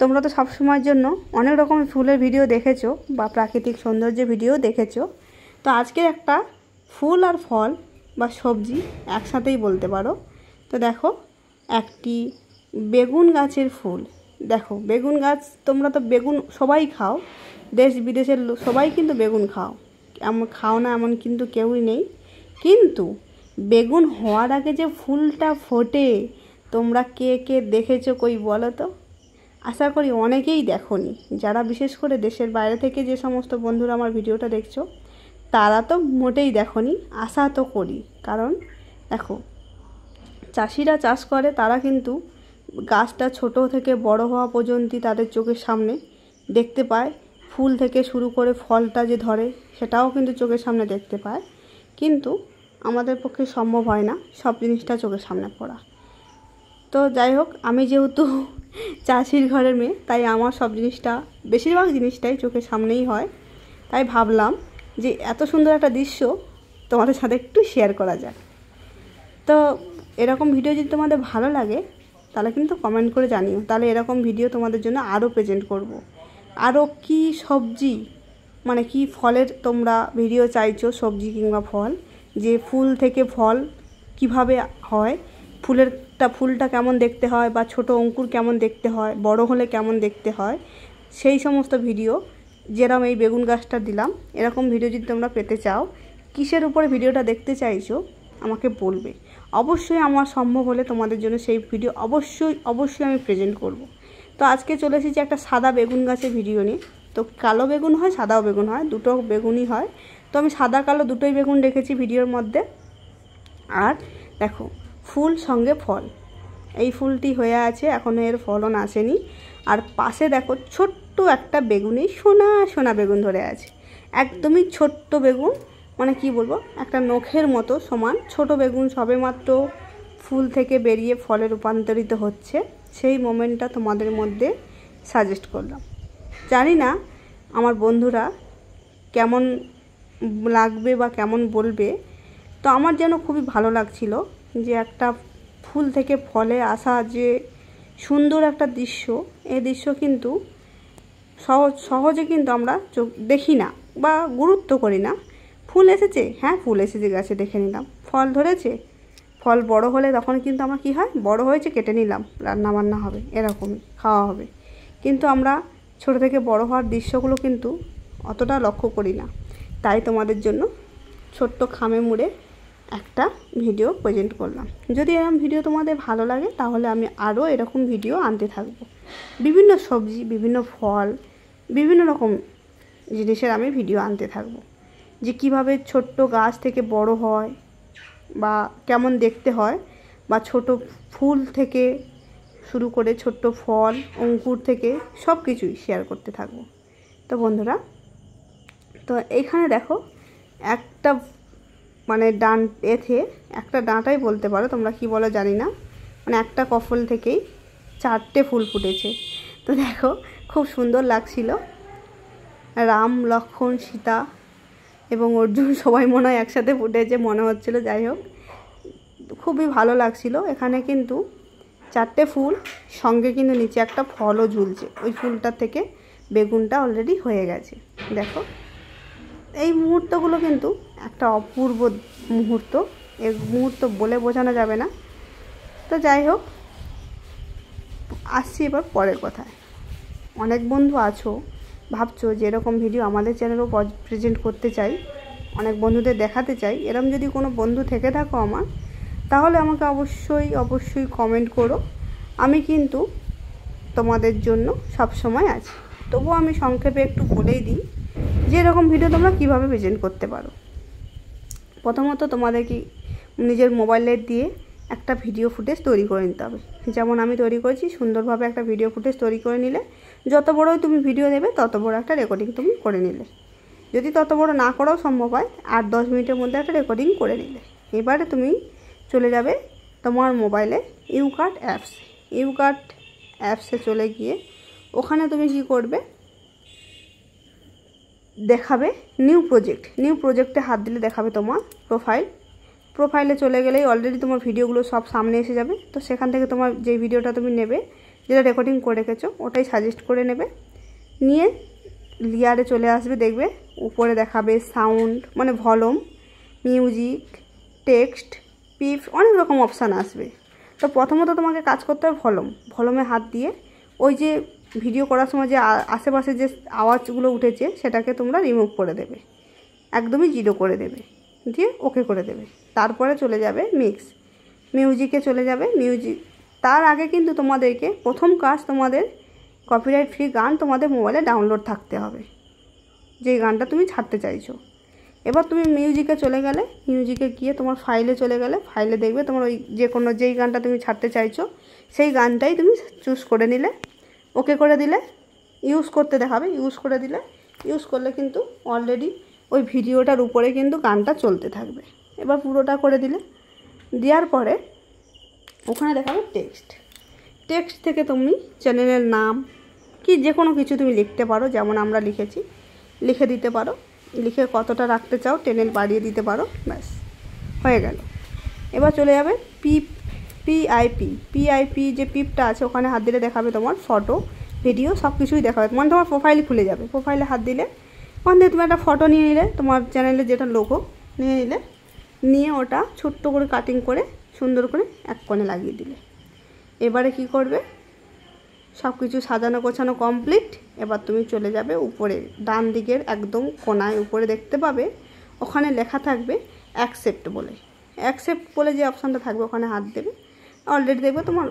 তোমরা তো সব সময়ের জন্য অনেক রকমের ফুলের ভিডিও দেখেছো বা প্রাকৃতিক সৌন্দর্যের ভিডিও দেখেছো। তো আজকে একটা ফুল আর ফল বা সবজি একসাথেই বলতে পারো। তো দেখো, একটি বেগুন গাছের ফুল। দেখো, বেগুন গাছ, তোমরা তো বেগুন সবাই খাও, দেশ বিদেশের সবাই কিন্তু বেগুন খাও, খাও না এমন কিন্তু কেউই নেই। কিন্তু বেগুন হওয়ার আগে যে ফুলটা ফোটে, তোমরা কে কে দেখেছো কই বলো তো? আশা করি অনেকেই দেখোনি। যারা বিশেষ করে দেশের বাইরে থেকে যে সমস্ত বন্ধুরা আমার ভিডিওটা দেখছো, তারা তো মোটেই দেখোনি। আশা তো করি, কারণ দেখো, চাষিরা চাষ করে, তারা কিন্তু গাছটা ছোট থেকে বড় হওয়া পর্যন্ত তাদের চোখের সামনে দেখতে পায়। ফুল থেকে শুরু করে ফলটা যে ধরে, সেটাও কিন্তু চোখের সামনে দেখতে পায়। কিন্তু আমাদের পক্ষে সম্ভব হয় না সব জিনিসটা চোখের সামনে পড়া। তো যাই হোক, আমি যেহেতু চাষির ঘরের মেয়ে, তাই আমার সব জিনিসটা, বেশিরভাগ জিনিসটাই চোখের সামনেই হয়। তাই ভাবলাম যে এত সুন্দর একটা দৃশ্য তোমাদের সাথে একটু শেয়ার করা যায়। তো এরকম ভিডিও যদি তোমাদের ভালো লাগে, তাহলে কিন্তু কমেন্ট করে জানিও, তাহলে এরকম ভিডিও তোমাদের জন্য আরও প্রেজেন্ট করব। আরও কি সবজি মানে কি ফলের তোমরা ভিডিও চাইছো, সবজি কিংবা ফল, যে ফুল থেকে ফল কিভাবে হয়, ফুলটা কেমন দেখতে হয়, বা ছোট অঙ্কুর কেমন দেখতে হয়, বড় হলে কেমন দেখতে হয়, সেই সমস্ত ভিডিও যেরকম এই বেগুন গাছটা দিলাম, এরকম ভিডিও যদি তোমরা পেতে চাও, কিসের উপরে ভিডিওটা দেখতে চাইছো আমাকে বলবে। অবশ্যই আমার সম্ভব হলে তোমাদের জন্য সেই ভিডিও অবশ্যই আমি প্রেজেন্ট করব। তো আজকে চলে এসেছি একটা সাদা বেগুন গাছের ভিডিও নিয়ে। তো কালো বেগুন হয়, সাদাও বেগুন হয়, দুটো বেগুনই হয়। তো আমি সাদা কালো দুটোই বেগুন রেখেছি ভিডিওর মধ্যে। আর দেখো ফুল সঙ্গে ফল, এই ফুলটি হয়ে আছে, এখনও এর ফলন আসেনি। আর পাশে দেখো ছোট্ট একটা বেগুনই সোনা সোনা বেগুন ধরে আছে, একদমই ছোট্ট বেগুন, মানে কি বলবো, একটা নখের মতো সমান ছোট বেগুন, সবেমাত্র ফুল থেকে বেরিয়ে ফলে রূপান্তরিত হচ্ছে। সেই মোমেন্টটা তোমাদের মধ্যে সাজেস্ট করলাম। জানি না আমার বন্ধুরা কেমন লাগবে বা কেমন বলবে। তো আমার যেন খুবই ভালো লাগছিল যে একটা ফুল থেকে ফলে আসা যে সুন্দর একটা দৃশ্য, এই দৃশ্য কিন্তু সহজে কিন্তু আমরা দেখি না বা গুরুত্ব করি না। ফুল এসেছে, হ্যাঁ ফুল এসেছে গাছে, দেখে নিলাম। ফল ধরেছে, ফল বড় হলে তখন কিন্তু আমার কি হয়, বড় হয়েছে কেটে নিলাম, রান্নাবান্না হবে, এরকমই খাওয়া হবে। কিন্তু আমরা ছোট থেকে বড় হওয়ার দৃশ্যগুলো কিন্তু অতটা লক্ষ্য করি না। তাই তোমাদের জন্য ছোট্ট খামে মুড়ে একটা ভিডিও প্রেজেন্ট করলাম। যদি এরকম ভিডিও তোমাদের ভালো লাগে তাহলে আমি আরও এরকম ভিডিও আনতে থাকবো। বিভিন্ন সবজি, বিভিন্ন ফল, বিভিন্ন রকম জিনিসের আমি ভিডিও আনতে থাকবো, যে কিভাবে ছোট্ট গাছ থেকে বড় হয় বা কেমন দেখতে হয়, বা ছোট ফুল থেকে শুরু করে ছোট্ট ফল, অঙ্কুর থেকে সব কিছুই শেয়ার করতে থাকবো। তো বন্ধুরা, তো এইখানে দেখো একটা মানে একটা ডাঁটাই বলতে পারো, তোমরা কি বলো জানি না, মানে একটা কফল থেকেই 4টে ফুল ফুটেছে। তো দেখো খুব সুন্দর লাগছিল, রাম, লক্ষ্মণ, সীতা এবং অর্জুন সবাই মনে হয় একসাথে ফুটেছে মনে হচ্ছিল। যাই হোক, খুবই ভালো লাগছিল। এখানে কিন্তু 4টে ফুল, সঙ্গে কিন্তু নিচে একটা ফলও ঝুলছে। ওই ফুলটা থেকে বেগুনটা অলরেডি হয়ে গেছে। দেখো এই মুহূর্তগুলো কিন্তু একটা অপূর্ব মুহূর্ত, এই মুহূর্ত বলে বোঝানো যাবে না। তো যাই হোক, আসছি এবার পরের কথায়। অনেক বন্ধু আছো ভাবছো যে এরকম ভিডিও আমাদের চ্যানেলেও প্রেজেন্ট করতে চাই, অনেক বন্ধুদের দেখাতে চাই। এরকম যদি কোনো বন্ধু থেকে থাকো আমার, তাহলে আমাকে অবশ্যই কমেন্ট করো। আমি কিন্তু তোমাদের জন্য সব সময় আছি। তবুও আমি সংক্ষেপে একটু বলেই দিই যে এরকম ভিডিও তোমরা কীভাবে প্রেজেন্ট করতে পারো। প্রথমত তোমাদেরকে নিজের মোবাইলে দিয়ে একটা ভিডিও ফুটেজ তৈরি করে নিতে হবে, যেমন আমি তৈরি করেছি। সুন্দরভাবে একটা ভিডিও ফুটেজ তৈরি করে নিলে, যত বড়ই তুমি ভিডিও দেবে তত বড় একটা রেকর্ডিং তুমি করে নিলে। যদি তত বড় না করাও সম্ভব হয়, 8-10 মিনিটের মধ্যে একটা রেকর্ডিং করে নিলে। এবারে তুমি চলে যাবে তোমার মোবাইলে ইউকাট অ্যাপসে চলে গিয়ে ওখানে তুমি কি করবে, দেখাবে নিউ প্রজেক্টে হাত দিলে দেখাবে তোমার প্রোফাইলে চলে গেলেই অলরেডি তোমার ভিডিওগুলো সব সামনে এসে যাবে। তো সেখান থেকে তোমার যে ভিডিওটা তুমি নেবে, যেটা রেকর্ডিং করে রেখেছো, ওটাই সাজেস্ট করে নেবে। নিয়ে লেয়ারে চলে আসবে, দেখবে উপরে দেখাবে সাউন্ড মানে ভলিউম, মিউজিক, টেক্সট, পিপ, অনেক রকম অপশান আসবে। তো প্রথমত তোমাকে কাজ করতে হবে ভলিউমে হাত দিয়ে ওই যে ভিডিও করার সময় যে আশেপাশে যে আওয়াজগুলো উঠেছে সেটাকে তোমরা রিমুভ করে দেবে, একদমই 0 করে দেবে, দিয়ে ওকে করে দেবে। তারপরে চলে যাবে মিউজিকে চলে যাবে। তার আগে কিন্তু তোমাদেরকে প্রথম কাজ, তোমাদের কপিরাইট ফ্রি গান তোমাদের মোবাইলে ডাউনলোড থাকতে হবে, যেই গানটা তুমি ছাড়তে চাইছো। এবার তুমি মিউজিকে চলে গেলে, মিউজিকে গিয়ে তোমার ফাইলে চলে গেলে, ফাইলে দেখবে তোমার ওই যেই গানটা তুমি ছাড়তে চাইছো সেই গানটাই তুমি চুজ করে নিলে, ওকে করে দিলে, ইউজ করতে দেখাবে, ইউজ করলে কিন্তু অলরেডি ওই ভিডিওটার উপরে কিন্তু গানটা চলতে থাকবে। এবার পুরোটা করে দেওয়ার পরে ওখানে দেখাবে টেক্সট থেকে তুমি চ্যানেলের নাম কি যে কোনো কিছু তুমি লিখতে পারো, যেমন আমরা লিখেছি, লিখে দিতে পারো। লিখে কতটা রাখতে চাও টেনে বাড়িয়ে দিতে পারো, ব্যাস হয়ে গেল। এবার চলে যাবে পিআইপি যে পিপটা আছে ওখানে হাত দিলে দেখাবে তোমার ফটো ভিডিও সব কিছুই দেখাবে, মানে তোমার প্রোফাইলে খুলে যাবে। প্রোফাইলে হাত দিলে ওখান থেকে তুমি একটা ফটো নিয়ে নিলে, তোমার চ্যানেলে যেটা লোগো নিয়ে নিলে, নিয়ে ওটা ছোট্ট করে কাটিং করে সুন্দর করে এক কোণে লাগিয়ে দিলে। এবারে কি করবে, সব কিছু সাজানো গোছানো কমপ্লিট। এবার তুমি চলে যাবে উপরে ডান দিকের একদম কোণায় উপরে দেখতে পাবে, ওখানে লেখা থাকবে অ্যাকসেপ্ট বলে যে অপশানটা থাকবে ওখানে হাত দেবে। অলরেডি দেখবে তোমার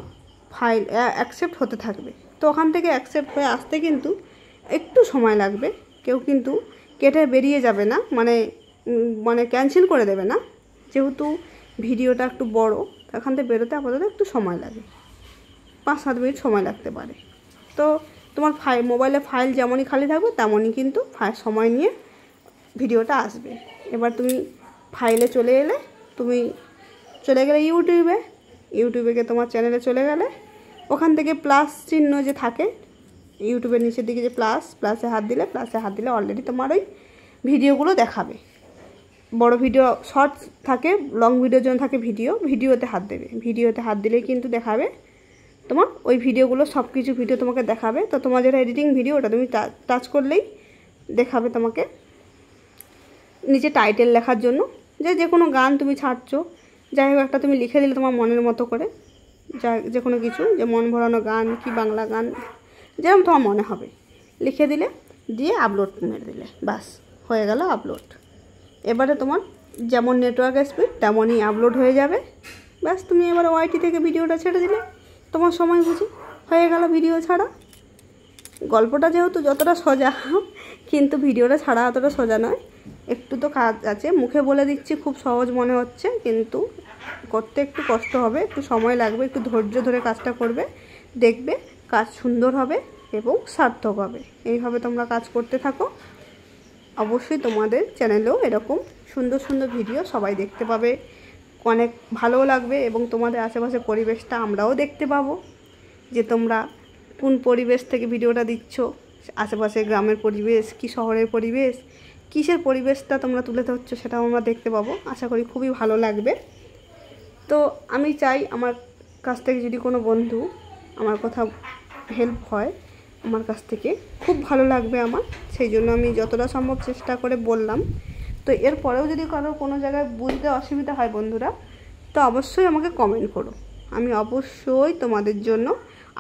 ফাইল অ্যাকসেপ্ট হতে থাকবে। তো ওখান থেকে অ্যাকসেপ্ট হয়ে আসতে কিন্তু একটু সময় লাগবে, কেউ কিন্তু কেটে বেরিয়ে যাবে না, মানে ক্যান্সেল করে দেবে না, যেহেতু ভিডিওটা একটু বড় এখান থেকে বেরোতে আপাতত একটু সময় লাগে, 5-7 মিনিট সময় লাগতে পারে। তো তোমার মোবাইলে ফাইল যেমনই খালি থাকবে তেমনই কিন্তু সময় নিয়ে ভিডিওটা আসবে। এবার তুমি ফাইলে চলে এলে, তুমি চলে গেলে ইউটিউবে গিয়ে তোমার চ্যানেলে চলে গেলে ওখান থেকে প্লাস চিহ্ন যে থাকে ইউটিউবের নিচের দিকে যে প্লাসে হাত দিলে অলরেডি তোমার ওই ভিডিওগুলো দেখাবে। বড় ভিডিও শর্টস থাকে, লং ভিডিওর জন্য থাকে ভিডিওতে হাত দেবে। ভিডিওতে হাত দিলেই কিন্তু দেখাবে তোমার ওই ভিডিওগুলো, সব কিছু ভিডিও তোমাকে দেখাবে। তো তোমার যেটা এডিটিং ভিডিও ওটা তুমি টাচ করলেই দেখাবে তোমাকে নিচে টাইটেল লেখার জন্য, যে কোনো গান তুমি ছাড়ছো, যাই হোক একটা তুমি লিখে দিলে তোমার মনের মতো করে, যে কোনো কিছু, যে মন ভরানো গান কি বাংলা গান যেরকম তোমার মনে হবে লিখে দিলে, দিয়ে আপলোড মেরে দিলে, বাস হয়ে গেল আপলোড। এবারে তোমার যেমন নেটওয়ার্ক স্পিড তেমনই আপলোড হয়ে যাবে, ব্যাস তুমি এবার ওয়াইটি থেকে ভিডিওটা ছেড়ে দিলে, তোমার সময় বুঝি হয়ে গেল ভিডিও ছাড়া। গল্পটা যেহেতু যতটা সোজা, কিন্তু ভিডিওটা ছাড়া অতটা সোজা নয়, একটু তো কাজ আছে। মুখে বলে দিচ্ছি খুব সহজ মনে হচ্ছে, কিন্তু করতে একটু কষ্ট হবে, একটু সময় লাগবে, একটু ধৈর্য ধরে কাজটা করবে, দেখবে কাজ সুন্দর হবে এবং সার্থক হবে। এইভাবে তোমরা কাজ করতে থাকো, অবশ্যই তোমাদের চ্যানেলেও এরকম সুন্দর সুন্দর ভিডিও সবাই দেখতে পাবে, অনেক ভালোও লাগবে এবং তোমাদের আশেপাশের পরিবেশটা আমরাও দেখতে পাবো, যে তোমরা কোন পরিবেশ থেকে ভিডিওটা দিচ্ছ, আশেপাশে গ্রামের পরিবেশ কি শহরের পরিবেশ, কিসের পরিবেশটা তোমরা তুলে ধরছো সেটাও আমরা দেখতে পাবো। আশা করি খুবই ভালো লাগবে। তো আমি চাই আমার কাছ থেকে যদি কোনো বন্ধু আমার কথা হেল্প হয় আমার কাছ থেকে, খুব ভালো লাগবে আমার, সেই জন্য আমি যতটা সম্ভব চেষ্টা করে বললাম। তো এরপরেও যদি কোনো জায়গায় বুঝতে অসুবিধা হয় বন্ধুরা, তো অবশ্যই আমাকে কমেন্ট করো, আমি অবশ্যই তোমাদের জন্য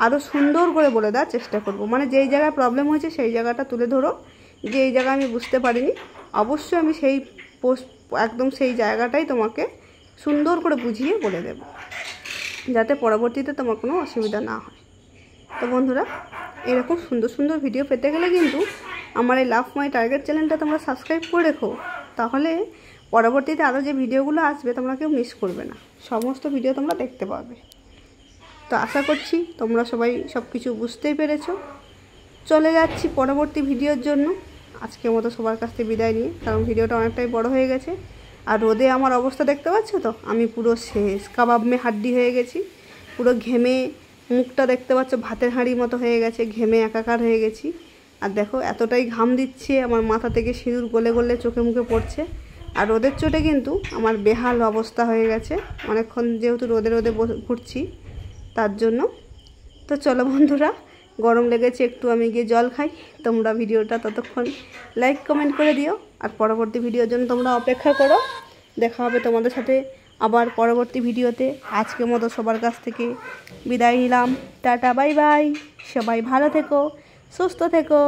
আরও সুন্দর করে বলে দেওয়ার চেষ্টা করব। মানে যেই জায়গায় প্রবলেম হয়েছে সেই জায়গাটা তুলে ধরো, যে এই জায়গায় আমি বুঝতে পারিনি, অবশ্যই আমি সেই একদম সেই জায়গাটাই তোমাকে সুন্দর করে বুঝিয়ে বলে দেব, যাতে পরবর্তীতে তোমার কোনো অসুবিধা না হয়। তো বন্ধুরা, এরকম সুন্দর সুন্দর ভিডিও পেতে গেলে কিন্তু আমার এই লাভ মাই টার্গেট চ্যানেলটা তোমরা সাবস্ক্রাইব করে রেখো, তাহলে পরবর্তীতে আরও যে ভিডিওগুলো আসবে তোমরা কেউ মিস করবে না, সমস্ত ভিডিও তোমরা দেখতে পাবে। তো আশা করছি তোমরা সবাই সব কিছু বুঝতেই পেরেছো। চলে যাচ্ছি পরবর্তী ভিডিওর জন্য, আজকের মতো সবার কাছ থেকে বিদায় নিয়ে, কারণ ভিডিওটা অনেকটাই বড় হয়ে গেছে। আর রোদে আমার অবস্থা দেখতে পাচ্ছ তো, আমি পুরো শেষ কাবাব মে হাড্ডি হয়ে গেছি, পুরো ঘেমে মুখটা দেখতে পাচ্ছ ভাতের হাঁড়ির মতো হয়ে গেছে, ঘেমে একাকার হয়ে গেছি। আর দেখো এতটাই ঘাম দিচ্ছে, আমার মাথা থেকে সিঁদুর গলে গলে চোখে মুখে পড়ছে। আর রোদের চোটে কিন্তু আমার বেহাল অবস্থা হয়ে গেছে, অনেকক্ষণ যেহেতু রোদে ঘুরছি তার জন্য। তো চলো বন্ধুরা, গরম লেগেছে একটু, আমি গিয়ে জল খাই। তোমরা ভিডিওটা ততক্ষণ লাইক কমেন্ট করে দিও, আর পরবর্তী ভিডিওর জন্য তোমরা অপেক্ষা করো। দেখা হবে তোমাদের সাথে আবার পরবর্তী ভিডিওতে। আজকের মতো সবার কাছ থেকে বিদায় নিলাম, টাটা বাই বাই, সবাই ভালো থেকো, সুস্থ থেকো।